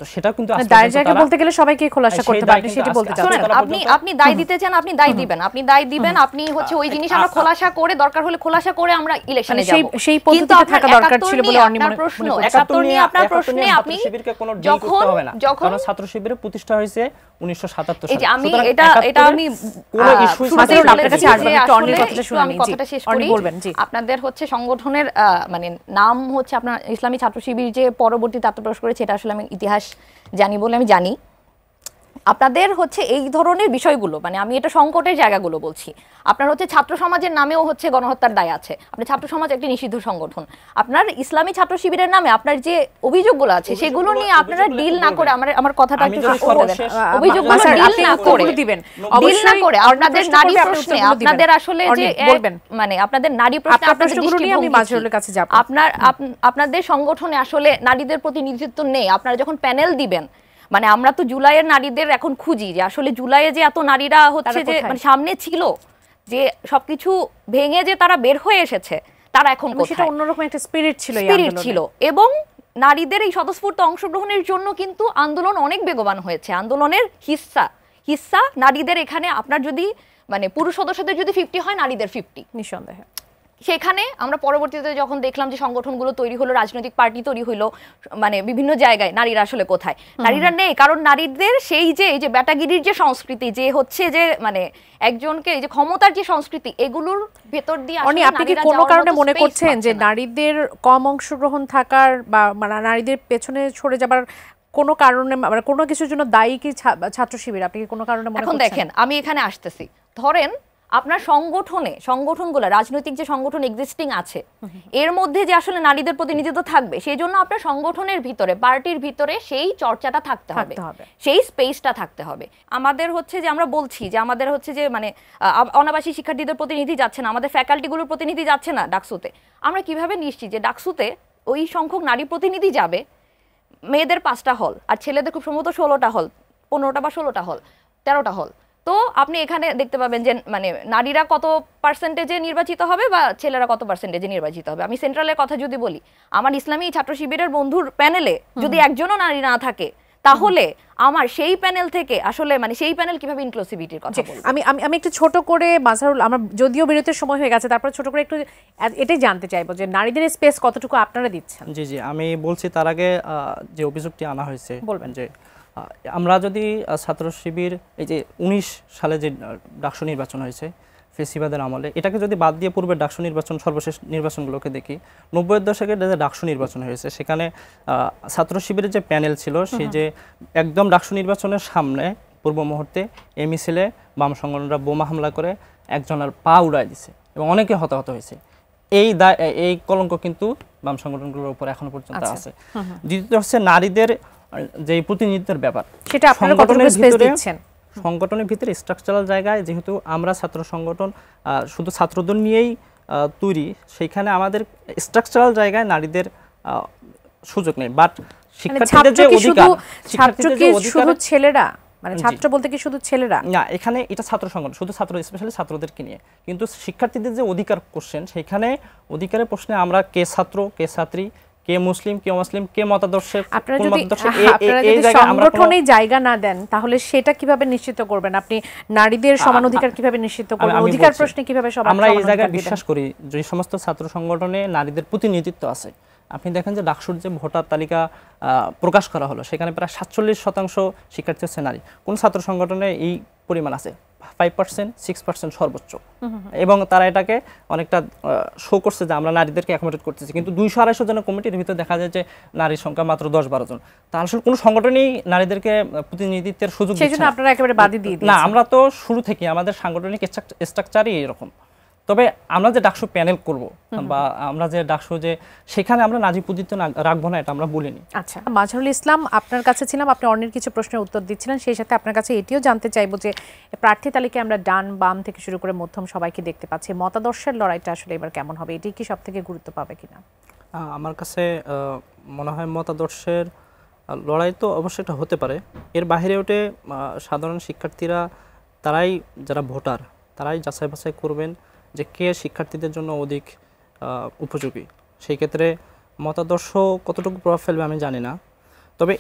তো সেটা কিন্তু দায়ের জায়গা বলতে গেলে সবাইকে খোলাসা করতে পারবে, সেটা বলতে চাচ্ছেন। আপনি দায় দিতে চান, আপনি দায় দিবেন, আপনি দায় দিবেন, আপনি হচ্ছে ওই জিনিস আমরা খোলাসা করে দরকার হলে খোলাসা করে আমরা ইলেকশনে যাব। সেই পদ্ধতিতে থাকা দরকার ছিল বলে অন্য প্রশ্ন 71 নিয়ে আপনার প্রশ্নে আপনি শিবিরকে কোনো ডিল করতে হবে না, কারণ ছাত্র শিবিরের প্রতিষ্ঠা হয়েছে 1977 সালে। এই যে আমি এটা আমি কোনো ইস্যু আপনার কাছে আসবে, একটু অন্য কথাটা শুনে আমি কথাটা শেষ করি। আপনাদের হচ্ছে সংগঠনের মানে নাম হচ্ছে আপনার ইসলামী ছাত্র শিবির যে পরবর্তীতে আত্মপ্রকাশ করেছে, এটা আসলে আমি ইতিহাস জানি বলে আমি জানি। আপনাদের হচ্ছে এই ধরনের বিষয়গুলো, মানে আমি এটা সংকটের জায়গাগুলো বলছি। আপনার হচ্ছে ছাত্র সমাজের নামেও হচ্ছে গণহত্যার দায় আছে। আপনার ছাত্র সমাজ একটি নিষিদ্ধ সংগঠন। আপনার ইসলামী ছাত্র শিবিরের নামে আপনার যে অভিযোগগুলো আছে সেগুলো নিয়ে আপনারা ডিল না করে, আমার কথাটা একটু শেষ করবেন। অভিযোগগুলো ডিল না করে দিবেন, ডিল না করে আপনাদের নারী প্রশ্নে আপনাদের আসলে যে মানে আপনাদের নারী প্রশ্নে আপনাদের দৃষ্টিভঙ্গি, আপনাদের সংগঠনে আসলে নারীদের প্রতিনিধিত্ব নেই। আপনারা যখন প্যানেল দিবেন, মানে আমরা তো জুলাইয়ের নারীদের এখন খুঁজি যে আসলে জুলাইয়ে যে এত নারীরা হচ্ছে যে মানে সামনে ছিল, যে সবকিছু ভেঙে যে তারা বের হয়ে এসেছে, তারা এখন কোথায়? সেটা অন্যরকম একটা স্পিরিট ছিল। এবং নারীদের এই স্বতঃস্ফূর্ত অংশগ্রহণের জন্য কিন্তু আন্দোলন অনেক বেগবান হয়েছে। আন্দোলনের হিস্সা নারীদের এখানে, আপনার যদি মানে পুরুষ সদস্যদের যদি 50 হয়, নারীদের 50 নিঃসন্দেহে। সেখানে আমরা পরবর্তীতে যখন দেখলাম যে সংগঠনগুলো তৈরি হলো, রাজনৈতিক পার্টি তৈরি হলো, মানে বিভিন্ন জায়গায় নারীরা আসলে কোথায়? নারীরা নেই, কারণ নারীদের সেই যে এই যে ব্যাটাগিরির যে সংস্কৃতি, যে হচ্ছে যে মানে একজনকে এই যে ক্ষমতার যে সংস্কৃতি, এগুলোর ভেতর দিয়ে আসলে আপনি কি কোনো কারণে মনে করছেন যে নারীদের কম অংশগ্রহণ থাকার বা নারীদের পেছনে সরে যাবার কোনো কারণে, মানে কোনো কিছুর জন্য দায়ী কি ছাত্র শিবির? আপনি কি কোনো কারণে মনে করছেন? এখন দেখেন, আমি এখানে আসতেছি, ধরেন আপনার সংগঠনগুলো, রাজনৈতিক যে সংগঠন এক্সিস্টিং আছে, এর মধ্যে যে আসলে নারীদের প্রতিনিধিত্ব থাকবে, সেই জন্য আপনার সংগঠনের ভিতরে, পার্টির ভিতরে সেই চর্চাটা থাকতে হবে, সেই স্পেসটা থাকতে হবে। আমাদের হচ্ছে যে আমরা বলছি যে আমাদের হচ্ছে যে মানে অনাবাসী শিক্ষার্থীদের প্রতিনিধি যাচ্ছে না, আমাদের ফ্যাকাল্টিগুলোর প্রতিনিধি যাচ্ছে না ডাকসুতে। আমরা কিভাবে নিশ্চিত যে ডাকসুতে ওই সংখ্যক নারী প্রতিনিধি যাবে? মেয়েদের 5টা হল আর ছেলেদের খুব সম্ভবত 16টা হল, 15টা বা 16টা হল, 13টা হল। তো আপনি এখানে দেখতে পাবেন যে মানে নারীরা কত পার্সেন্টেজে নির্বাচিত হবে বা ছেলেরা কত পার্সেন্টেজে নির্বাচিত হবে। আমি সেন্ট্রালের কথা যদি বলি, আমার ইসলামী ছাত্র শিবিরের বন্ধুর প্যানেলে যদি একজনও নারী না থাকে, তাহলে আমার সেই প্যানেল থেকে আসলে মানে সেই প্যানেল কিভাবে ইনক্লুসিভিটির কথা বলবো? আমি একটু ছোট করে মাঝারুল, আমার যদিও বিরতির সময় হয়ে গেছে, তারপর ছোট করে একটু এটাই জানতে চাইবো যে নারীদের স্পেস কতটুকু আপনারা দিচ্ছেন? জি আমি বলছি, তার আগে যে অভিযোগটি আনা হয়েছে, বলবেন যে আমরা যদি ছাত্র শিবির এই যে 19 সালে যে ডাকসু নির্বাচন হয়েছে ফেসিবাদের আমলে, এটাকে যদি বাদ দিয়ে পূর্বের ডাকসু নির্বাচন, সর্বশেষ নির্বাচনগুলোকে দেখি, 90-এর দশকে যে ডাকসু নির্বাচন হয়েছে, সেখানে ছাত্র শিবিরের যে প্যানেল ছিল, সেই যে একদম ডাকসু নির্বাচনের সামনে পূর্ব মুহূর্তে এই মিছিলে বাম সংগঠনরা বোমা হামলা করে একজনের পা উড়াই দিছে এবং অনেকে হতাহত হয়েছে। এই কলঙ্ক কিন্তু বাম সংগঠনগুলোর উপর এখনো পর্যন্ত আছে। দ্বিতীয়ত হচ্ছে নারীদের যে প্রতিনিধিত্বের ব্যাপার, সেটা আপনারা কতটুকু স্পেস দিচ্ছেন? সংগঠনের ভিতরে স্ট্রাকচারাল জায়গায়, যেহেতু আমরা ছাত্র সংগঠন শুধু ছাত্রদের নিয়েই তৈরি, সেইখানে আমাদের স্ট্রাকচারাল জায়গায় নারীদের সুযোগ নেই। বাট শিক্ষার্থীদের যে অধিকার, শুধু ছেলেরা, মানে ছাত্র বলতে কি শুধু ছেলেরা না, এখানে এটা ছাত্র সংগঠন, শুধু ছাত্র, স্পেশালি ছাত্রদেরকে নিয়ে। কিন্তু শিক্ষার্থীদের যে অধিকার কোশ্চেন, সেইখানে অধিকারের প্রশ্নে আমরা কে ছাত্র, কে ছাত্রী, কে মুসলিম, কে অমুসলিম, কে মতাদর্শের, আপনারা যদি সংগঠনে জায়গা না দেন, তাহলে সেটা কিভাবে নিশ্চিত করবেন? আপনি নারীদের সমান অধিকার কিভাবে নিশ্চিত করবেন? অধিকার প্রশ্নে কিভাবে সমান? আমরা এই জায়গায় বিশ্বাস করি যে সমস্ত ছাত্র সংগঠনে নারীদের প্রতিনিধিত্ব আছে। আপনি দেখেন যে ডাকসুর যে ভোটার তালিকা প্রকাশ করা হলো, সেখানে প্রায় 47% শিক্ষার্থী হচ্ছে নারী। কোন ছাত্র সংগঠনে এই পরিমাণ আছে? 5% 6% সর্বোচ্চ, এবং তারা এটাকে অনেকটা শো করছে যে আমরা নারীদেরকে অ্যাকোমোডেট করতেছি, কিন্তু 200-250 জনের কমিটির ভিতরে দেখা যায় যে নারীর সংখ্যা মাত্র 10-12 জন। তা আসলে কোনো সংগঠনই নারীদেরকে প্রতিনিধিত্বের সুযোগ দিচ্ছে না। সেজন্য আপনারা একেবারে বাদই দিয়ে না, দিয়েছেন। আমরা তো শুরু থেকে আমাদের সাংগঠনিক স্ট্রাকচারই এরকম। তবে আমরা যে ডাকসু প্যানেল করব বা আমরা যে ডাকসু যে সেখানে আমরা নারী প্রতিনিধিত্ব রাখবো না, এটা আমরা বলিনি। আচ্ছা, মাজহারুল ইসলাম, আপনার কাছে ছিলাম, আপনি অন্যের কিছু প্রশ্নের উত্তর দিচ্ছিলেন, সেই সাথে আপনার কাছে এটিও জানতে চাইবো যে প্রার্থী তালিকায় আমরা ডান বাম থেকে শুরু করে মধ্যম সবাইকে দেখতে পাচ্ছি, মতাদর্শের লড়াইটা আসলে এবার কেমন হবে, এটি কি সব থেকে গুরুত্ব পাবে কিনা? আমার কাছে মনে হয় মতাদর্শের লড়াই তো অবশ্যই এটা হতে পারে, এর বাইরে ওঠে সাধারণ শিক্ষার্থীরা, তারাই যারা ভোটার তারাই যাচাই বাছাই করবেন যে কে শিক্ষার্থীদের জন্য অধিক উপযোগী। সেই ক্ষেত্রে মতাদর্শ কতটুকু প্রভাব ফেলবে আমি জানি না। তবে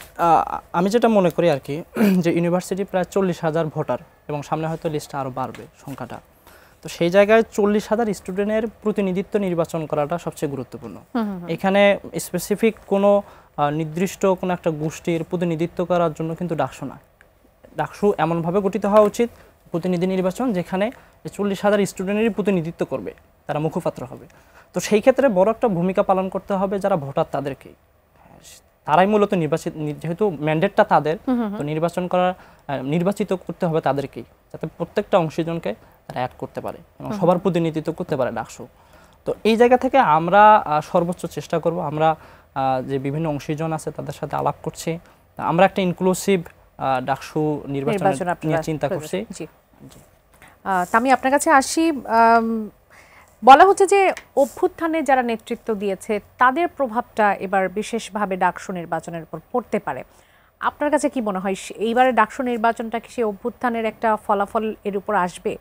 আমি যেটা মনে করি আর কি, যে ইউনিভার্সিটি প্রায় 40,000 ভোটার এবং সামনে হয়তো লিস্টটা আরও বাড়বে সংখ্যাটা, তো সেই জায়গায় 40,000 স্টুডেন্টের প্রতিনিধিত্ব নির্বাচন করাটা সবচেয়ে গুরুত্বপূর্ণ। এখানে স্পেসিফিক কোনো নির্দিষ্ট কোনো একটা গোষ্ঠীর প্রতিনিধিত্ব করার জন্য কিন্তু ডাকসু না, ডাকসু এমনভাবে গঠিত হওয়া উচিত প্রতিনিধি নির্বাচন যেখানে 40,000 স্টুডেন্টেরই প্রতিনিধিত্ব করবে, তারা মুখপাত্র হবে। তো সেই ক্ষেত্রে বড় একটা ভূমিকা পালন করতে হবে যারা ভোটার তাদেরকেই, তারাই মূলত নির্বাচিত, যেহেতু ম্যান্ডেটটা তাদের, তো নির্বাচিত করতে হবে তাদেরকেই, যাতে প্রত্যেকটা অংশীজনকে তারা অ্যাড করতে পারে এবং সবার প্রতিনিধিত্ব করতে পারে ডাকসু। তো এই জায়গা থেকে আমরা সর্বোচ্চ চেষ্টা করব, আমরা যে বিভিন্ন অংশীজন আছে তাদের সাথে আলাপ করছি, আমরা একটা ইনক্লুসিভ ডাকসু নির্বাচন নিয়ে চিন্তা করছি। আমি আপনার কাছে আসি, বলা হচ্ছে যে অভ্যুত্থানে যারা নেতৃত্ব দিয়েছে তাদের প্রভাবটা এবার বিশেষভাবে ডাকসু নির্বাচনের উপর পড়তে পারে। আপনার কাছে কি মনে হয় এইবারে ডাকসু নির্বাচনটা কি সেই অভ্যুত্থানের একটা ফলাফল এর উপর আসবে,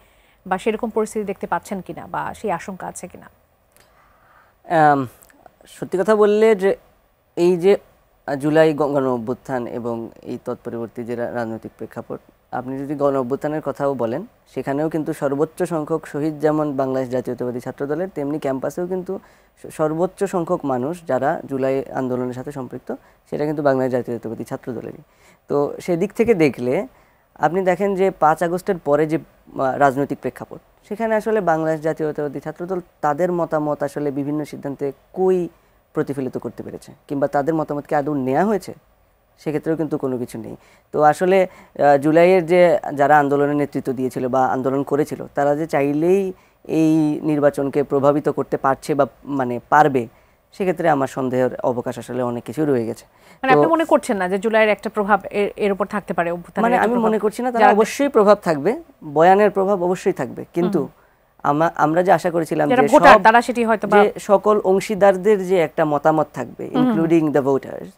বা সেরকম পরিস্থিতি দেখতে পাচ্ছেন কিনা, বা সেই আশঙ্কা আছে কিনা? সত্যি কথা বললে যে এই যে জুলাই গণ অভ্যুত্থান এবং এই তৎপরবর্তী যে রাজনৈতিক প্রেক্ষাপট, আপনি যদি গণ অভ্যুত্থানের কথাও বলেন, সেখানেও কিন্তু সর্বোচ্চ সংখ্যক শহীদ যেমন বাংলাদেশ জাতীয়তাবাদী ছাত্র দলের, তেমনি ক্যাম্পাসেও কিন্তু সর্বোচ্চ সংখ্যক মানুষ যারা জুলাই আন্দোলনের সাথে সম্পৃক্ত, সেটা কিন্তু বাংলাদেশ জাতীয়তাবাদী ছাত্র দলেরই। তো সেদিক থেকে দেখলে আপনি দেখেন যে 5 আগস্টের পরে যে রাজনৈতিক প্রেক্ষাপট, সেখানে আসলে বাংলাদেশ জাতীয়তাবাদী ছাত্রদল তাদের মতামত আসলে বিভিন্ন সিদ্ধান্তে কই প্রতিফলিত করতে পেরেছে, কিংবা তাদের মতামতকে আদৌ নেওয়া হয়েছে, সেক্ষেত্রেও কিন্তু কোনো কিছু নেই। তো আসলে জুলাইয়ের যে যারা আন্দোলনের নেতৃত্ব দিয়েছিল বা আন্দোলন করেছিল, তারা যে চাইলেই এই নির্বাচনকে প্রভাবিত করতে পারছে বা মানে পারবে, সেক্ষেত্রে আমার সন্দেহের অবকাশ আসলে অনেক কিছু রয়ে গেছে। মানে আপনি মনে করছেন না যে জুলাইয়ের একটা প্রভাব এর উপর থাকতে পারে? মানে আমি মনে করছি না, তার অবশ্যই প্রভাব থাকবে, বয়ানের প্রভাব অবশ্যই থাকবে, কিন্তু আমরা যে আশা করেছিলাম যে সকল অংশীদারদের যে একটা মতামত থাকবে, ইনক্লুডিং দ্য ভোটার্স,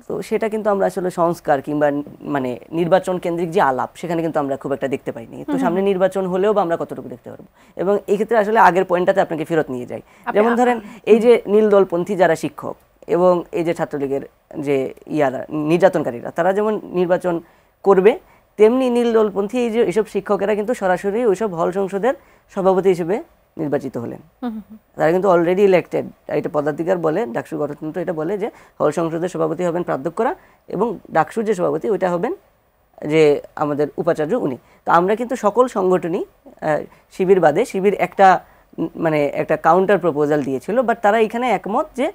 তো সেটা কিন্তু আমরা আসলে সংস্কার কিংবা মানে নির্বাচন কেন্দ্রিক যে আলাপ, সেখানে কিন্তু আমরা খুব একটা দেখতে পাইনি। তো সামনে নির্বাচন হলেও বা আমরা কতটুকু দেখতে পারবো, এবং এই ক্ষেত্রে আসলে আগের পয়েন্টটাতে আপনাকে ফেরত নিয়ে যাই। যেমন ধরেন এই যে নীল দলপন্থী যারা শিক্ষক এবং এই যে ছাত্রলীগের যে নির্যাতনকারীরা, তারা যেমন নির্বাচন করবে, তেমনি নীল দলপন্থী এই যে এসব শিক্ষকেরা কিন্তু সরাসরি ওইসব হল সংসদের সভাপতি হিসেবে নির্বাচিত হলেন। তারা কিন্তু অলরেডি ইলেক্টেড, এটা পদাধিকার বলে, ডাকসু গঠনতন্ত্র এটা বলে যে হল সংসদের সভাপতি হবেন প্রাধ্যক্ষরা, এবং ডাকসুর যে সভাপতি ওইটা হবেন যে আমাদের উপাচার্য উনি। তো আমরা কিন্তু সকল সংগঠনই শিবির বাদে, শিবির একটা মানে একটা কাউন্টার প্রপোজাল দিয়েছিল, বাট তারা এখানে একমত যে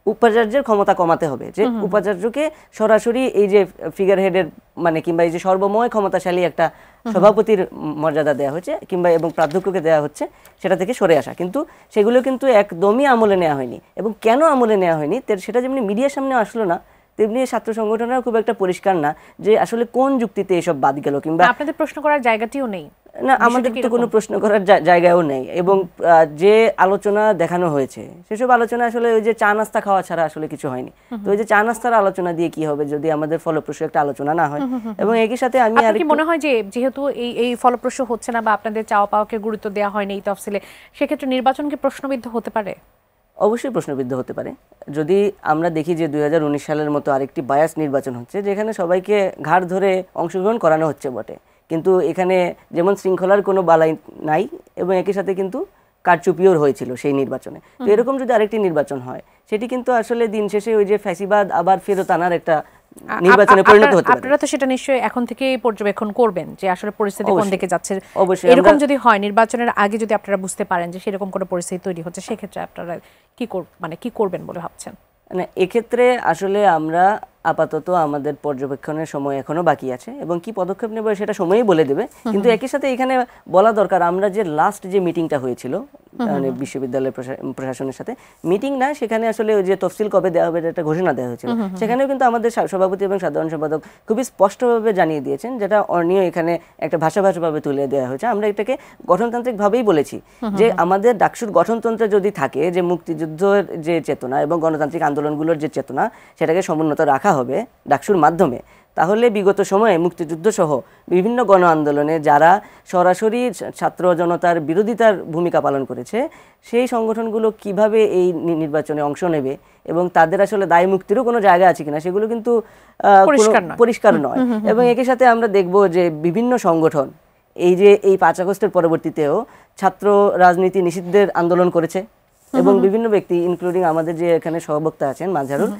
উপাচার্যের ক্ষমতা কমাতে হবে, যে উপাচার্যকে সরাসরি এই যে ফিগার হেডের মানে কিংবা এই যে সর্বময় ক্ষমতাশালী একটা সভাপতির মর্যাদা দেওয়া হচ্ছে কিংবা এবং প্রাধ্যক্ষকে দেওয়া হচ্ছে, সেটা থেকে সরে আসা। কিন্তু সেগুলো কিন্তু একদমই আমলে নেওয়া হয়নি, এবং কেন আমলে নেওয়া হয়নি সেটা যেমনি মিডিয়ার সামনে আসলো না, তেমনি ছাত্র সংগঠনেরও খুব একটা পরিষ্কার না যে আসলে কোন যুক্তিতে এসব বাদ গেল, কিংবা আপনাদের প্রশ্ন করার জায়গাটিও নেই। না, আমাদের তো কোনো প্রশ্ন করার জায়গাও নেই, এবং যে আলোচনা দেখানো হয়েছে সেসব আলোচনা আসলে ওই যে চা নাস্তা খাওয়া ছাড়া আসলে কিছু হয়নি। তো ওই যে চা নাস্তার আলোচনা দিয়ে কি হবে যদি আমাদের ফলপ্রসূ একটা আলোচনা না হয়। এবং একই সাথে আমি আর কি মনে হয় যে যেহেতু এই ফলপ্রসূ হচ্ছে না বা আপনাদের চাওয়া পাওয়াকে গুরুত্ব দেওয়া হয়নি এই তফসিলে, সেক্ষেত্রে নির্বাচন কি প্রশ্নবিদ্ধ হতে পারে? অবশ্যই প্রশ্নবিদ্ধ হতে পারে। যদি আমরা দেখি যে 2019 সালের মতো আরেকটি বায়াস নির্বাচন হচ্ছে, যেখানে সবাইকে ঘাড় ধরে অংশগ্রহণ করানো হচ্ছে বটে, কিন্তু এখানে যেমন শৃঙ্খলার কোনো বালাই নাই, এবং একই সাথে কিন্তু কারচুপিও হয়েছিল সেই নির্বাচনে। তো এরকম যদি আরেকটি নির্বাচন হয়, সেটি কিন্তু আসলে দিন শেষে ওই যে ফ্যাসিবাদ আবার ফেরত আনার একটা নির্বাচনে পরিণত হতে পারে। আপনারা তো সেটা নিশ্চয়ই এখন থেকে পর্যবেক্ষণ করবেন যে আসলে পরিস্থিতি কোন দিকে যাচ্ছে। অবশ্যই এরকম যদি হয় নির্বাচনের আগে যদি আপনারা বুঝতে পারেন যে সেরকম কোনো পরিস্থিতি তৈরি হচ্ছে, সেক্ষেত্রে আপনারা কি করবেন বলে ভাবছেন? মানে এক্ষেত্রে আসলে আমরা আপাতত আমাদের পর্যবেক্ষণের সময় এখনো বাকি আছে এবং কি পদক্ষেপ নেব সেটা সময়ই বলে দেবে। কিন্তু একই সাথে এখানে বলা দরকার, আমরা যে লাস্ট যে মিটিংটা হয়েছিল মানে বিশ্ববিদ্যালয় প্রশাসনের সাথে মিটিং না, সেখানে আসলে ওই যে তফসিল কবে দেওয়া হবে একটা ঘোষণা দেওয়া হয়েছিল, সেখানেও কিন্তু আমাদের সভাপতি এবং সাধারণ সম্পাদক খুবই স্পষ্টভাবে জানিয়ে দিয়েছেন, যেটা অর্ণীয় এখানে একটা ভাষাভাষীভাবে তুলে দেওয়া হয়েছে। আমরা এটাকে গঠনতান্ত্রিকভাবেই বলেছি যে আমাদের ডাকসুর গঠনতন্ত্রে যদি থাকে যে মুক্তিযুদ্ধের যে চেতনা এবং গণতান্ত্রিক আন্দোলনগুলোর যে চেতনা সেটাকে সমুন্নত রাখা হবে ডাকসুর মাধ্যমে, তাহলে বিগত সময়ে মুক্তিযুদ্ধ সহ বিভিন্ন গণ আন্দোলনে যারা সরাসরি ছাত্র জনতার বিরোধিতার ভূমিকা পালন করেছে সেই সংগঠনগুলো কিভাবে এই নির্বাচনে অংশ নেবে এবং তাদের আসলে দায় মুক্তিরও কোনো জায়গা আছে কিনা সেগুলো কিন্তু পরিষ্কার নয়। এবং একই সাথে আমরা দেখব যে বিভিন্ন সংগঠন এই 5 আগস্টের পরবর্তীতেও ছাত্র রাজনীতি নিষিদ্ধের আন্দোলন করেছে এবং বিভিন্ন ব্যক্তি ইনক্লুডিং আমাদের যে এখানে সহবক্তা আছেন মাঝারুল,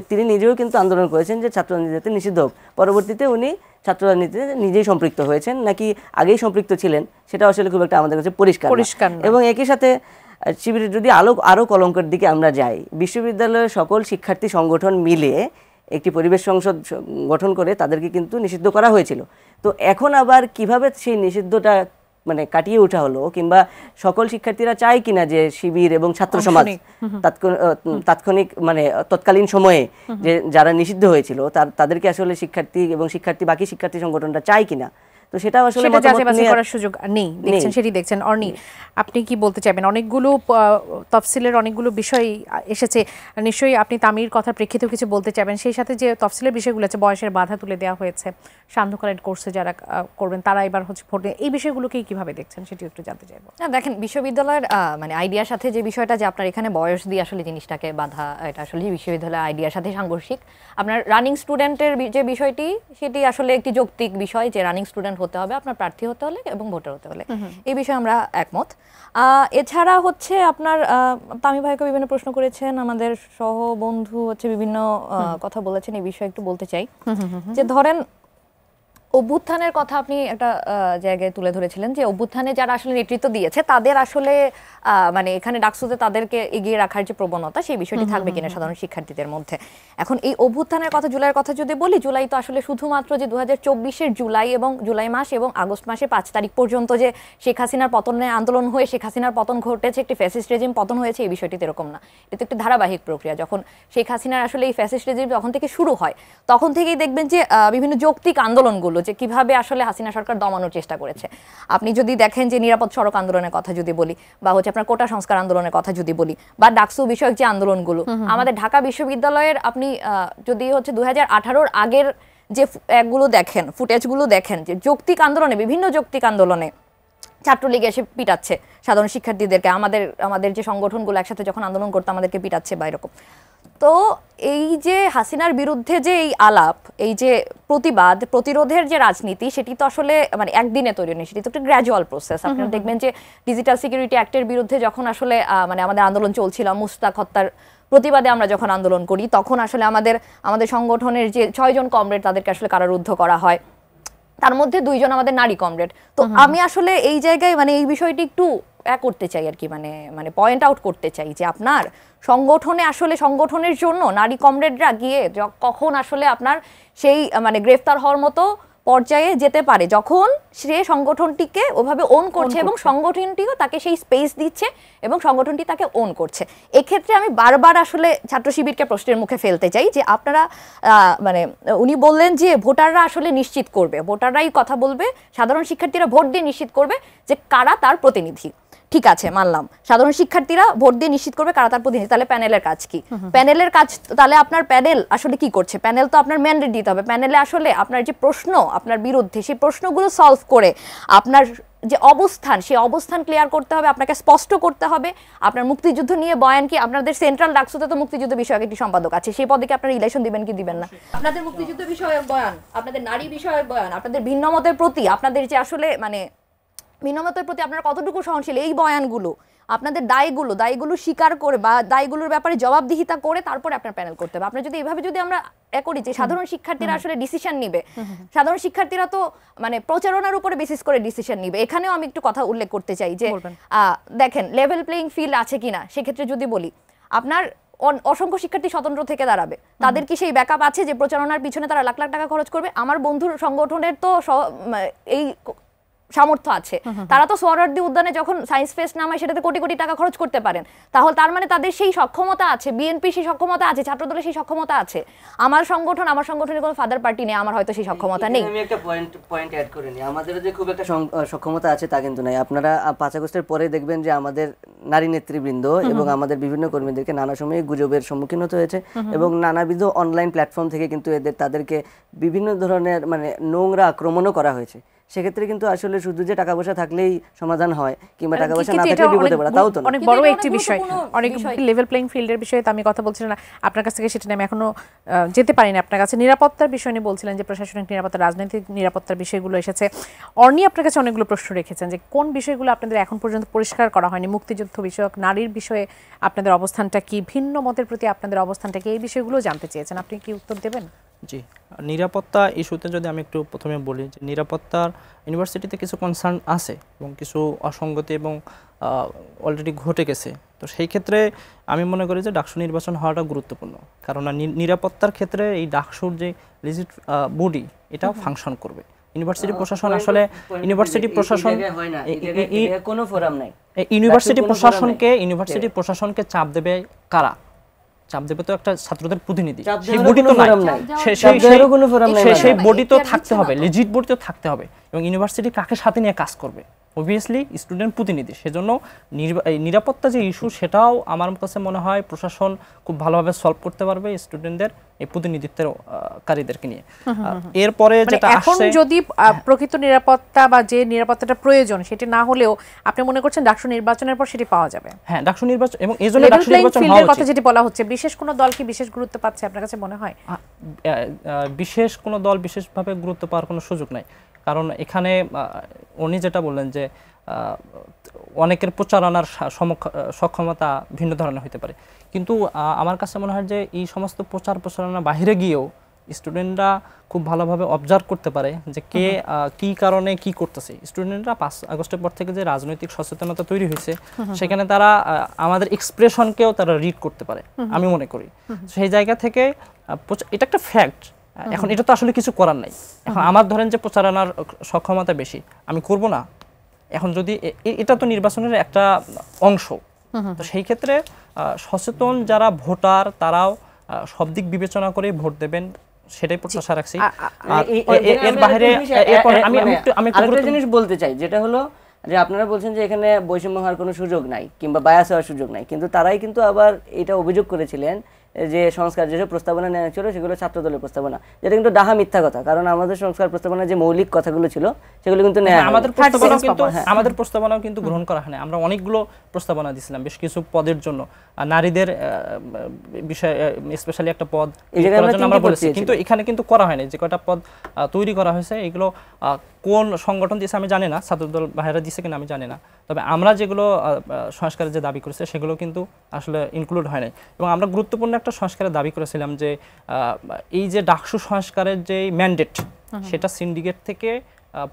তিনি নিজেও কিন্তু আন্দোলন করেছেন যে ছাত্র রাজনীতিতে নিষিদ্ধ হোক। পরবর্তীতে উনি ছাত্র রাজনীতিতে নিজেই সম্পৃক্ত হয়েছেন নাকি আগেই সম্পৃক্ত ছিলেন সেটা আসলে খুব একটা আমাদের কাছে পরিষ্কার না। এবং একই সাথে শিবিরের যদি আরো কলঙ্কের দিকে আমরা যাই, বিশ্ববিদ্যালয়ের সকল শিক্ষার্থী সংগঠন মিলে একটি পরিবেশ সংসদ গঠন করে তাদেরকে কিন্তু নিষিদ্ধ করা হয়েছিল। তো এখন আবার কিভাবে সেই নিষিদ্ধটা মানে কাটিয়ে ওঠা হলো, কিংবা সকল শিক্ষার্থীরা চায় কিনা যে শিবির এবং ছাত্র সমাজ তাৎক্ষণিক মানে তৎকালীন সময়ে যে যারা নিষিদ্ধ হয়েছিল তাদেরকে আসলে বাকি শিক্ষার্থী সংগঠনটা চায় কিনা, তো সেটা আসলে করার সুযোগ নেই দেখছেন, সেটি দেখছেন। অর্ণি, আপনি কি বলতে চাইবেন? অনেকগুলো তফসিলের অনেকগুলো বিষয় এসেছে, নিশ্চয়ই আপনি তামির কথার প্রেক্ষিতেও কিছু বলতে চাইবেন। সেই সাথে যে তফসিলের বিষয়গুলো আছে, বয়সের বাধা তুলে দেওয়া হয়েছে, সান্ধ্যকালীন কোর্সে যারা করবেন তারা এবার ভোট, এই বিষয়গুলোকে কিভাবে দেখছেন সেটি একটু জানতে চাইবো। দেখেন, বিশ্ববিদ্যালয়ের মানে আইডিয়ার সাথে যে বিষয়টা যে আপনার এখানে বয়স দিয়ে আসলে জিনিসটাকে বাধা, এটা আসলে বিশ্ববিদ্যালয়ের আইডিয়ার সাথে সাংঘর্ষিক। আপনার রানিং স্টুডেন্টের যে বিষয়টি সেটি আসলে একটি যৌক্তিক বিষয় যে রানিং স্টুডেন্ট হতে হবে আপনার প্রার্থী হতে হলে এবং ভোটার হতে হলে, এই বিষয়ে আমরা একমত। এছাড়া হচ্ছে আপনার তামি ভাইকে বিভিন্ন প্রশ্ন করেছেন, আমাদের সহ বন্ধু হচ্ছে বিভিন্ন কথা বলেছেন, এই বিষয়ে একটু বলতে চাই। যে ধরেন অভ্যুত্থানের কথা আপনি একটা জায়গায় তুলে ধরেছিলেন যে অভ্যুত্থানে যারা আসলে নেতৃত্ব দিয়েছে তাদের আসলে মানে এখানে ডাকসুতে তাদেরকে এগিয়ে রাখার যে প্রবণতা সেই বিষয়টি থাকবে কিনা সাধারণ শিক্ষার্থীদের মধ্যে। এখন এই অভ্যুত্থানের কথা, জুলাইয়ের কথা যদি বলি, জুলাই তো আসলে শুধুমাত্র যে 2024-এর জুলাই এবং জুলাই মাস এবং আগস্ট মাসের 5 তারিখ পর্যন্ত যে শেখ হাসিনার পতনের আন্দোলন হয়ে শেখ হাসিনার পতন ঘটেছে, একটি ফ্যাসিস্ট রেজিম পতন হয়েছে, এই বিষয়টি এরকম না। এটা একটি ধারাবাহিক প্রক্রিয়া। যখন শেখ হাসিনার আসলে এই ফ্যাসিস্ট রেজিম যখন থেকে শুরু হয় তখন থেকেই দেখবেন যে বিভিন্ন যৌক্তিক আন্দোলনগুলো যে কিভাবে আসলে হাসিনা সরকার দমানোর চেষ্টা করেছে। আপনি যদি দেখেন যে নিরাপদ সড়ক আন্দোলনের কথা যদি বলি, বা হচ্ছে আপনার কোটা সংস্কার আন্দোলনের কথা যদি বলি, বা ডাকসু বিষয়ক যে আন্দোলনগুলো, আমাদের ঢাকা বিশ্ববিদ্যালয়ের আপনি যদি হচ্ছে 2018-র আগের যে একগুলো দেখেন, ফুটেজগুলো দেখেন, যে যৌক্তিক আন্দোলনে, বিভিন্ন যৌক্তিক আন্দোলনে ছাত্রলীগ এসে পিটাচ্ছে সাধারণ শিক্ষার্থীদেরকে, আমাদের যে সংগঠনগুলো একসাথে যখন আন্দোলন করতো আমাদেরকে পিটাচ্ছে বা এরকম। তো এই যে হাসিনার বিরুদ্ধে যে এই আলাপ, এই যে প্রতিবাদ প্রতিরোধের যে রাজনীতি, সেটি তো আসলে মানে একদিনে তৈরি নেই, সেটি তো একটা গ্র্যাজুয়াল প্রসেস। আপনারা দেখবেন যে ডিজিটাল সিকিউরিটি অ্যাক্টের বিরুদ্ধে যখন আসলে মানে আমাদের আন্দোলন চলছিল, মুস্তাক হত্যার প্রতিবাদে আমরা যখন আন্দোলন করি, তখন আসলে আমাদের সংগঠনের যে 6 জন কমরেড তাদেরকে আসলে কারারুদ্ধ করা হয়, তার মধ্যে 2 জন আমাদের নারী কমরেড। তো আমি আসলে এই জায়গায় মানে এই বিষয়টি একটু করতে চাই আর কি, মানে পয়েন্ট আউট করতে চাই যে আপনার সংগঠনে আসলে সংগঠনের জন্য নারী কমরেডরা গিয়ে কখন আসলে আপনার সেই মানে গ্রেফতার হওয়ার মতো পর্যায়ে যেতে পারে, যখন সে সংগঠনটিকে ওভাবে ওন করছে এবং সংগঠনটিও তাকে সেই স্পেস দিচ্ছে এবং সংগঠনটি তাকে ওন করছে। এক্ষেত্রে আমি বারবার আসলে ছাত্র শিবিরকে প্রশ্নের মুখে ফেলতে চাই যে আপনারা মানে উনি বললেন যে ভোটাররা আসলে নিশ্চিত করবে, ভোটাররাই কথা বলবে, সাধারণ শিক্ষার্থীরা ভোট দিয়ে নিশ্চিত করবে যে কারা তার প্রতিনিধি। ঠিক আছে, মানলাম সাধারণ শিক্ষার্থীরা ভোট দিয়ে নিশ্চিত করবে কারা তার প্রতিনিধি। তাহলে প্যানেলের কাজ কি? প্যানেলের কাজ, তাহলে আপনার প্যানেল আসলে কি করছে? প্যানেল তো আপনার ম্যান্ডেট দিতে হবে। প্যানেলে আসলে আপনার যে প্রশ্ন আপনার বিরুদ্ধে, সেই প্রশ্নগুলো সলভ করে আপনার যে অবস্থান, সেই অবস্থান ক্লিয়ার করতে হবে, আপনাকে স্পষ্ট করতে হবে। আপনার মুক্তিযুদ্ধ নিয়ে বয়ান কি? আপনাদের সেন্ট্রাল ডাকসুতে তো মুক্তিযুদ্ধ বিষয়ক একটি সম্পাদক আছে, সেই পদে কি আপনারা ইলেকশন দিবেন কি দিবেন না? আপনাদের মুক্তিযুদ্ধ বিষয়ক বয়ান, আপনাদের নারী বিষয়ক বয়ান, আপনাদের ভিন্ন মতের প্রতি আপনাদের যে আসলে মানে ভিন্নমতের প্রতি আপনারা কতটুকু সহনশীল, এই বয়ানগুলো আপনাদের দায়গুলো স্বীকার করে বা দায়গুলোর ব্যাপারে জবাবদিহিতা করে তারপরে আপনার প্যানেল করতে হবে। আপনার যদি এভাবে যদি আমরা করি যে সাধারণ শিক্ষার্থীরা আসলে ডিসিশন নিবে, সাধারণ শিক্ষার্থীরা তো মানে প্রচারণার উপরে বেসিস করে ডিসিশন নিবে। এখানেও আমি একটু কথা উল্লেখ করতে চাই যে দেখেন লেভেল প্লেইং ফিল্ড আছে কিনা, সেক্ষেত্রে যদি বলি আপনার অসংখ্য শিক্ষার্থী স্বতন্ত্র থেকে দাঁড়াবে, তাদের কি সেই ব্যাকআপ আছে যে প্রচারণার পিছনে তারা লাখ লাখ টাকা খরচ করবে? আমার বন্ধুর সংগঠনের তো এই সামর্থ্য আছে, তারা তো সোহরাওয়ার্দী উদ্যানে যখন সায়েন্স ফেস্ট নামায় সেটাতে কোটি কোটি টাকা খরচ করতে পারেন। তাহলে তার মানে তাদের সেই সক্ষমতা আছে, বিএনপির সেই সক্ষমতা আছে, ছাত্রদলের সেই সক্ষমতা আছে। আমার সংগঠনের কোনো ফাদার পার্টি নেই, আমার হয়তো সেই সক্ষমতা নেই। আমি একটা পয়েন্ট অ্যাড করে নিই, আমাদের যে খুব একটা সক্ষমতা আছে তা কিন্তু নাই। আপনারা 5 আগস্টের পরে দেখবেন যে আমাদের নারী নেতৃবৃন্দ এবং আমাদের বিভিন্ন কর্মীদেরকে নানা সময়ে গুজবের সম্মুখীন হতে হয়েছে এবং নানাবিধ অনলাইন প্ল্যাটফর্ম থেকে কিন্তু তাদেরকে বিভিন্ন ধরনের মানে নোংরা আক্রমণও করা হয়েছে। সেক্ষেত্রে কিন্তু আসলে শুধু যে টাকা পয়সা থাকলেই সমাধান হয় কিংবা টাকা পয়সা না থাকলে বিপদে পড়া, তাও তো না। অনেক বড় একটি বিষয়, অনেক লেভেল প্লেইং ফিল্ডের বিষয়ে তো আমি কথা বলছিলাম না আপনার কাছ থেকে, সেটা নিয়ে আমি এখনো যেতে পারিনি আপনার কাছে। নিরাপত্তার বিষয় নিয়ে বলছিলেন যে প্রশাসনিক নিরাপত্তা, রাজনৈতিক নিরাপত্তার বিষয়গুলো এসেছে। অর্নি আপনার কাছে অনেকগুলো প্রশ্ন রেখেছেন যে কোন বিষয়গুলো আপনাদের এখন পর্যন্ত পরিষ্কার করা হয়নি, মুক্তিযুদ্ধ বিষয়ক, নারীর বিষয়ে আপনাদের অবস্থানটা কি, ভিন্ন মতের প্রতি আপনাদের অবস্থানটা কি, এই বিষয়গুলো জানতে চেয়েছেন। আপনি কি উত্তর দেবেন? জি, নিরাপত্তা ইস্যুতে যদি আমি একটু প্রথমে বলি যে নিরাপত্তার ইউনিভার্সিটিতে কিছু কনসার্ন আছে এবং কিছু অসঙ্গতি এবং অলরেডি ঘটে গেছে। তো সেই ক্ষেত্রে আমি মনে করি যে ডাকসু নির্বাচন হওয়াটা গুরুত্বপূর্ণ, কারণ নিরাপত্তার ক্ষেত্রে এই ডাকসুর যে লিজিট বডি এটা ফাংশন করবে। ইউনিভার্সিটি প্রশাসন আসলে ইউনিভার্সিটি প্রশাসন কোনো ফোরাম নাই, ইউনিভার্সিটি প্রশাসনকে চাপ দেবে কারা? চাপ দেবে তো একটা ছাত্রদের প্রতিনিধি, সেই বডি তো নাই, সেই বডি তো থাকতে হবে, লিজিট বডি তো থাকতে হবে। এবং ইউনিভার্সিটি কাকে সাথে নিয়ে কাজ করবে? অবভিয়াসলি স্টুডেন্ট প্রতিনিধি। সেজন্য নিরাপত্তা যে ইস্যু সেটাও আমার কাছে মনে হয় প্রশাসন খুব ভালোভাবে সলভ করতে পারবে স্টুডেন্টদের এই প্রতিনিধিত্বের কারীদেরকে নিয়ে। এরপরে যেটা এখন যদি প্রকৃত নিরাপত্তা বা যে নিরাপত্তাটা প্রয়োজন সেটা না হলেও আপনি মনে করছেন ডাকসু নির্বাচনের পর সেটি পাওয়া যাবে? হ্যাঁ, ডাকসু নির্বাচন এবং এইজন্য ডাকসু নির্বাচন হওয়া উচিত। কথা যেটি বলা হচ্ছে, বিশেষ কোনো দল কি বিশেষ গুরুত্ব পাচ্ছে আপনার কাছে মনে হয়? বিশেষ কোনো দল বিশেষভাবে গুরুত্ব পাওয়ার কোনো সুযোগ নাই, কারণ এখানে উনি যেটা বললেন যে অনেকের প্রচারণার সক্ষমতা ভিন্ন ধরনের হতে পারে, কিন্তু আমার কাছে মনে হয় যে এই সমস্ত প্রচারণা বাহিরে গিয়েও স্টুডেন্টরা খুব ভালোভাবে অবজার্ভ করতে পারে যে কে কি কারণে কি করতেছে। স্টুডেন্টরা 5 আগস্টের পর থেকে যে রাজনৈতিক সচেতনতা তৈরি হয়েছে সেখানে তারা আমাদের এক্সপ্রেশনকেও তারা রিড করতে পারে আমি মনে করি। সেই জায়গা থেকে এটা একটা ফ্যাক্ট। এখন এটা তো আসলে কিছু করার নাই। এখন আমার ধরেন যে প্রচারণার সক্ষমতা বেশি, আমি করব না। এখন যদি এটা তো নির্বাচনের একটা অংশ, তো সেই ক্ষেত্রে সচেতন যারা ভোটার তারাও সব দিক বিবেচনা করে ভোট দেবেন, সেটাই প্রত্যাশা রাখছি। এর বাইরে আমি একটা জিনিস বলতে চাই, যেটা হলো যে আপনারা বলছেন যে এখানে বৈষম্য হওয়ার কোনো সুযোগ নাই কিংবা বায়াস হওয়ার সুযোগ নাই, কিন্তু তারাই কিন্তু আবার এটা অভিযোগ করেছিলেন যে সংস্কার যেসব প্রস্তাবনা নেওয়া ছিল সেগুলো ছাত্রদলের প্রস্তাবনা, যেটা কিন্তু ডাহা মিথ্যা কথা। কারণ আমাদের সংস্কার প্রস্তাবনার যে মৌলিক কথাগুলো ছিল সেগুলো কিন্তু নেওয়া, আমাদের প্রস্তাবনাও কিন্তু গ্রহণ করা হয়নি। আমরা অনেকগুলো প্রস্তাবনা দিয়েছিলাম বেশ কিছু পদের জন্য, নারীদের বিষয় স্পেশালি একটা পদ আমরা বলেছি, কিন্তু এখানে কিন্তু করা হয়নি। যে কয়টা পদ তৈরি করা হয়েছে এগুলো কোন সংগঠন দিয়েছে আমি জানি না, ছাত্রদল বাইরে দিয়েছে কিনা আমি জানি না, তবে আমরা যেগুলো সংস্কারের যে দাবি করেছে সেগুলো কিন্তু আসলে ইনক্লুড হয় নাই। এবং আমরা গুরুত্বপূর্ণ একটা সংস্কারের দাবি করেছিলাম যে এই যে ডাকসু সংস্কারের যে ম্যান্ডেট সেটা সিন্ডিকেট থেকে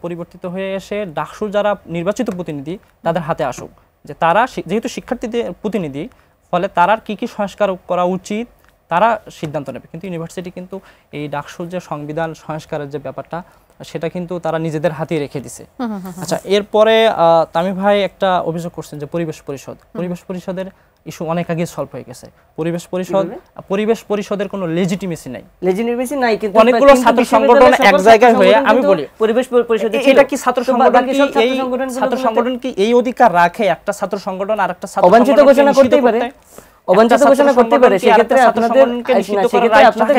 পরিবর্তিত হয়ে এসে ডাকসু যারা নির্বাচিত প্রতিনিধি তাদের হাতে আসুক, যে তারা যেহেতু শিক্ষার্থীদের প্রতিনিধি ফলে তারা কি কি সংস্কার করা উচিত তারা সিদ্ধান্ত নেবে। কিন্তু ইউনিভার্সিটি কিন্তু এই ডাকসুর যে সংবিধান সংস্কারের যে ব্যাপারটা সেটা কিন্তু তারা নিজেদের হাতে রেখে দিছে। আচ্ছা, এরপরে তামিম ভাই একটা অভিযোগ করছেন যে পরিবেশ পরিষদের ইস্যু অনেক আগে সলভ হয়ে গেছে। পরিবেশ পরিষদের কোনো লেজিটিমেসি নাই, কিন্তু অনেকগুলো ছাত্র সংগঠন এক জায়গায় হয়ে, আমি বলি পরিবেশ পরিষদ এটা কি ছাত্র সংগঠন কি এই অধিকার রাখে একটা ছাত্র সংগঠন আর একটা ছাত্র অবাঞ্ছিত ঘোষণা করতেই পারে, অবাঞ্ছিত ঘোষণা করতে পারে? সেক্ষেত্রে আপনাদের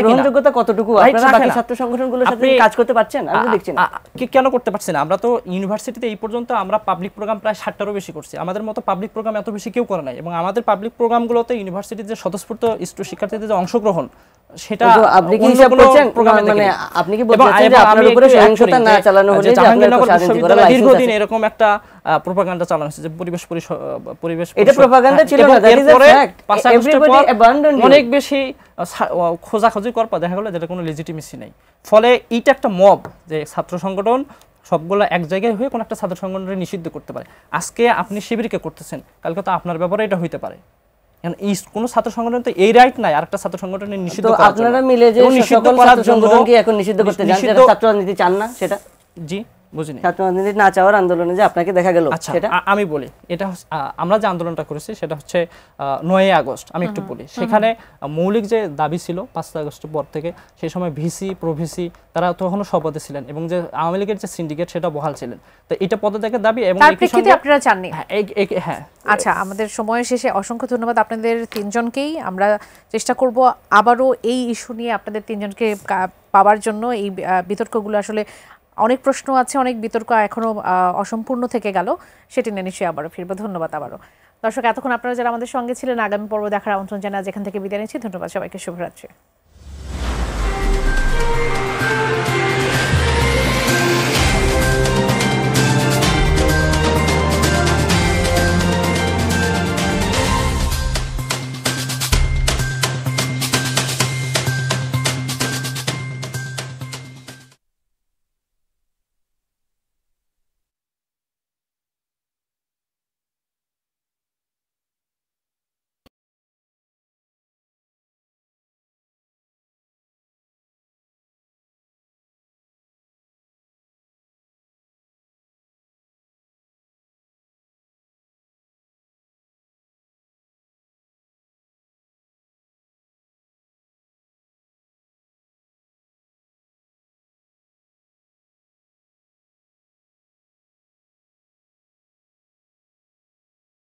গ্রহণযোগ্যতা কতটুকু? আপনারা বাকি ছাত্র সংগঠনগুলোর সাথে কাজ করতে পারছেন? আমি তো দেখছি না কেন করতে পারছি না। আমরা তো ইউনিভার্সিটিতে এই পর্যন্ত আমরা পাবলিক প্রোগ্রাম প্রায় 60টারও বেশি করছি। আমাদের মতো পাবলিক প্রোগ্রাম এত বেশি কেউ করে নাই। এবং আমাদের পাবলিক প্রোগ্রামগুলোতে ইউনিভার্সিটির যে স্বতঃস্ফূর্ত শিক্ষার্থীদের যে অংশগ্রহণ সেটা তো আপনি কি অন্য হিসাব কোনো করছেন প্রোগ্রামে মানে দেখিনি। আপনি কি এবং বলতে চাচ্ছেন যে এবং আপনার আমি উপরে একটু add সহিংসতা করি না যে চালানো হলে যে আপনার জাহাঙ্গীরনগর স্বাধীনতা করার বিশ্ববিদ্যালয়ে লাইসেন্স দীর্ঘদিন আছে? এরকম একটা প্রোপাগান্ডা চালানো হচ্ছে যে পরিবেশ এটা পরিষদ। propaganda ছিল এবং না, that is a এরপরে fact. 5 আগস্টের Everybody পর abandoned you. অনেক বেশি খোঁজাখুঁজি করার পর দেখা গেল যেটা কোনো লেজিটিমেসি নেই। ফলে এইটা একটা মব যে ছাত্র সংগঠন সবগুলো এক জায়গায় হয়ে কোনো একটা ছাত্র সংগঠনকে নিষিদ্ধ করতে পারে। আজকে আপনি শিবিরকে করতেছেন, কালকে তো আপনার ব্যাপারে এটা হইতে পারে। কোন ছাত্র সংগঠন তো এই রাইট নাই আরেকটা ছাত্র সংগঠনের নিষিদ্ধ তো করার জন্য। আপনারা মিলে যে এবং নিষিদ্ধ সকল করার ছাত্র জন্য সংগঠন কি এখন নিষিদ্ধ করতে যান, নিষিদ্ধ- যারা ছাত্র রাজনীতি চান না সেটা? জি বুঝিনি। ছাত্র রাজনীতি না চাওয়ার আন্দোলনে যে আপনাকে দেখা গেল আচ্ছা সেটা? আমি বলি এটা আমরা যে আন্দোলনটা করেছি সেটা হচ্ছে 9 আগস্ট। আমি একটু বলি সেখানে মৌলিক যে দাবি ছিল 5 আগস্টের পর থেকে, সেই সময় ভিসি প্রভিসি তারা তখনও শপথে ছিলেন এবং যে আওয়ামী লীগের যে সিন্ডিকেট সেটা বহাল ছিলেন। তো এটা পদত্যাগের দাবি এবং তার একই প্রেক্ষিতে সঙ্গে আপনারা চাননি? হ্যাঁ আচ্ছা, আমাদের সময় শেষে অসংখ্য ধন্যবাদ আপনাদের তিনজনকেই। আমরা চেষ্টা করব আবারও এই ইস্যু নিয়ে আপনাদের তিনজনকে পাওয়ার জন্য। এই বিতর্কগুলো আসলে অনেক প্রশ্ন আছে, অনেক বিতর্ক এখনো অসম্পূর্ণ থেকে গেল, সেটি নিয়ে নিশ্চয়ই আবারও ফিরবো। ধন্যবাদ আবারও। দর্শক, এতক্ষণ আপনারা যারা আমাদের সঙ্গে ছিলেন, আগামী পর্ব দেখার আমন্ত্রণ জানাই। যেখান থেকে বিদায় নিচ্ছি, ধন্যবাদ সবাইকে, শুভরাত্রি।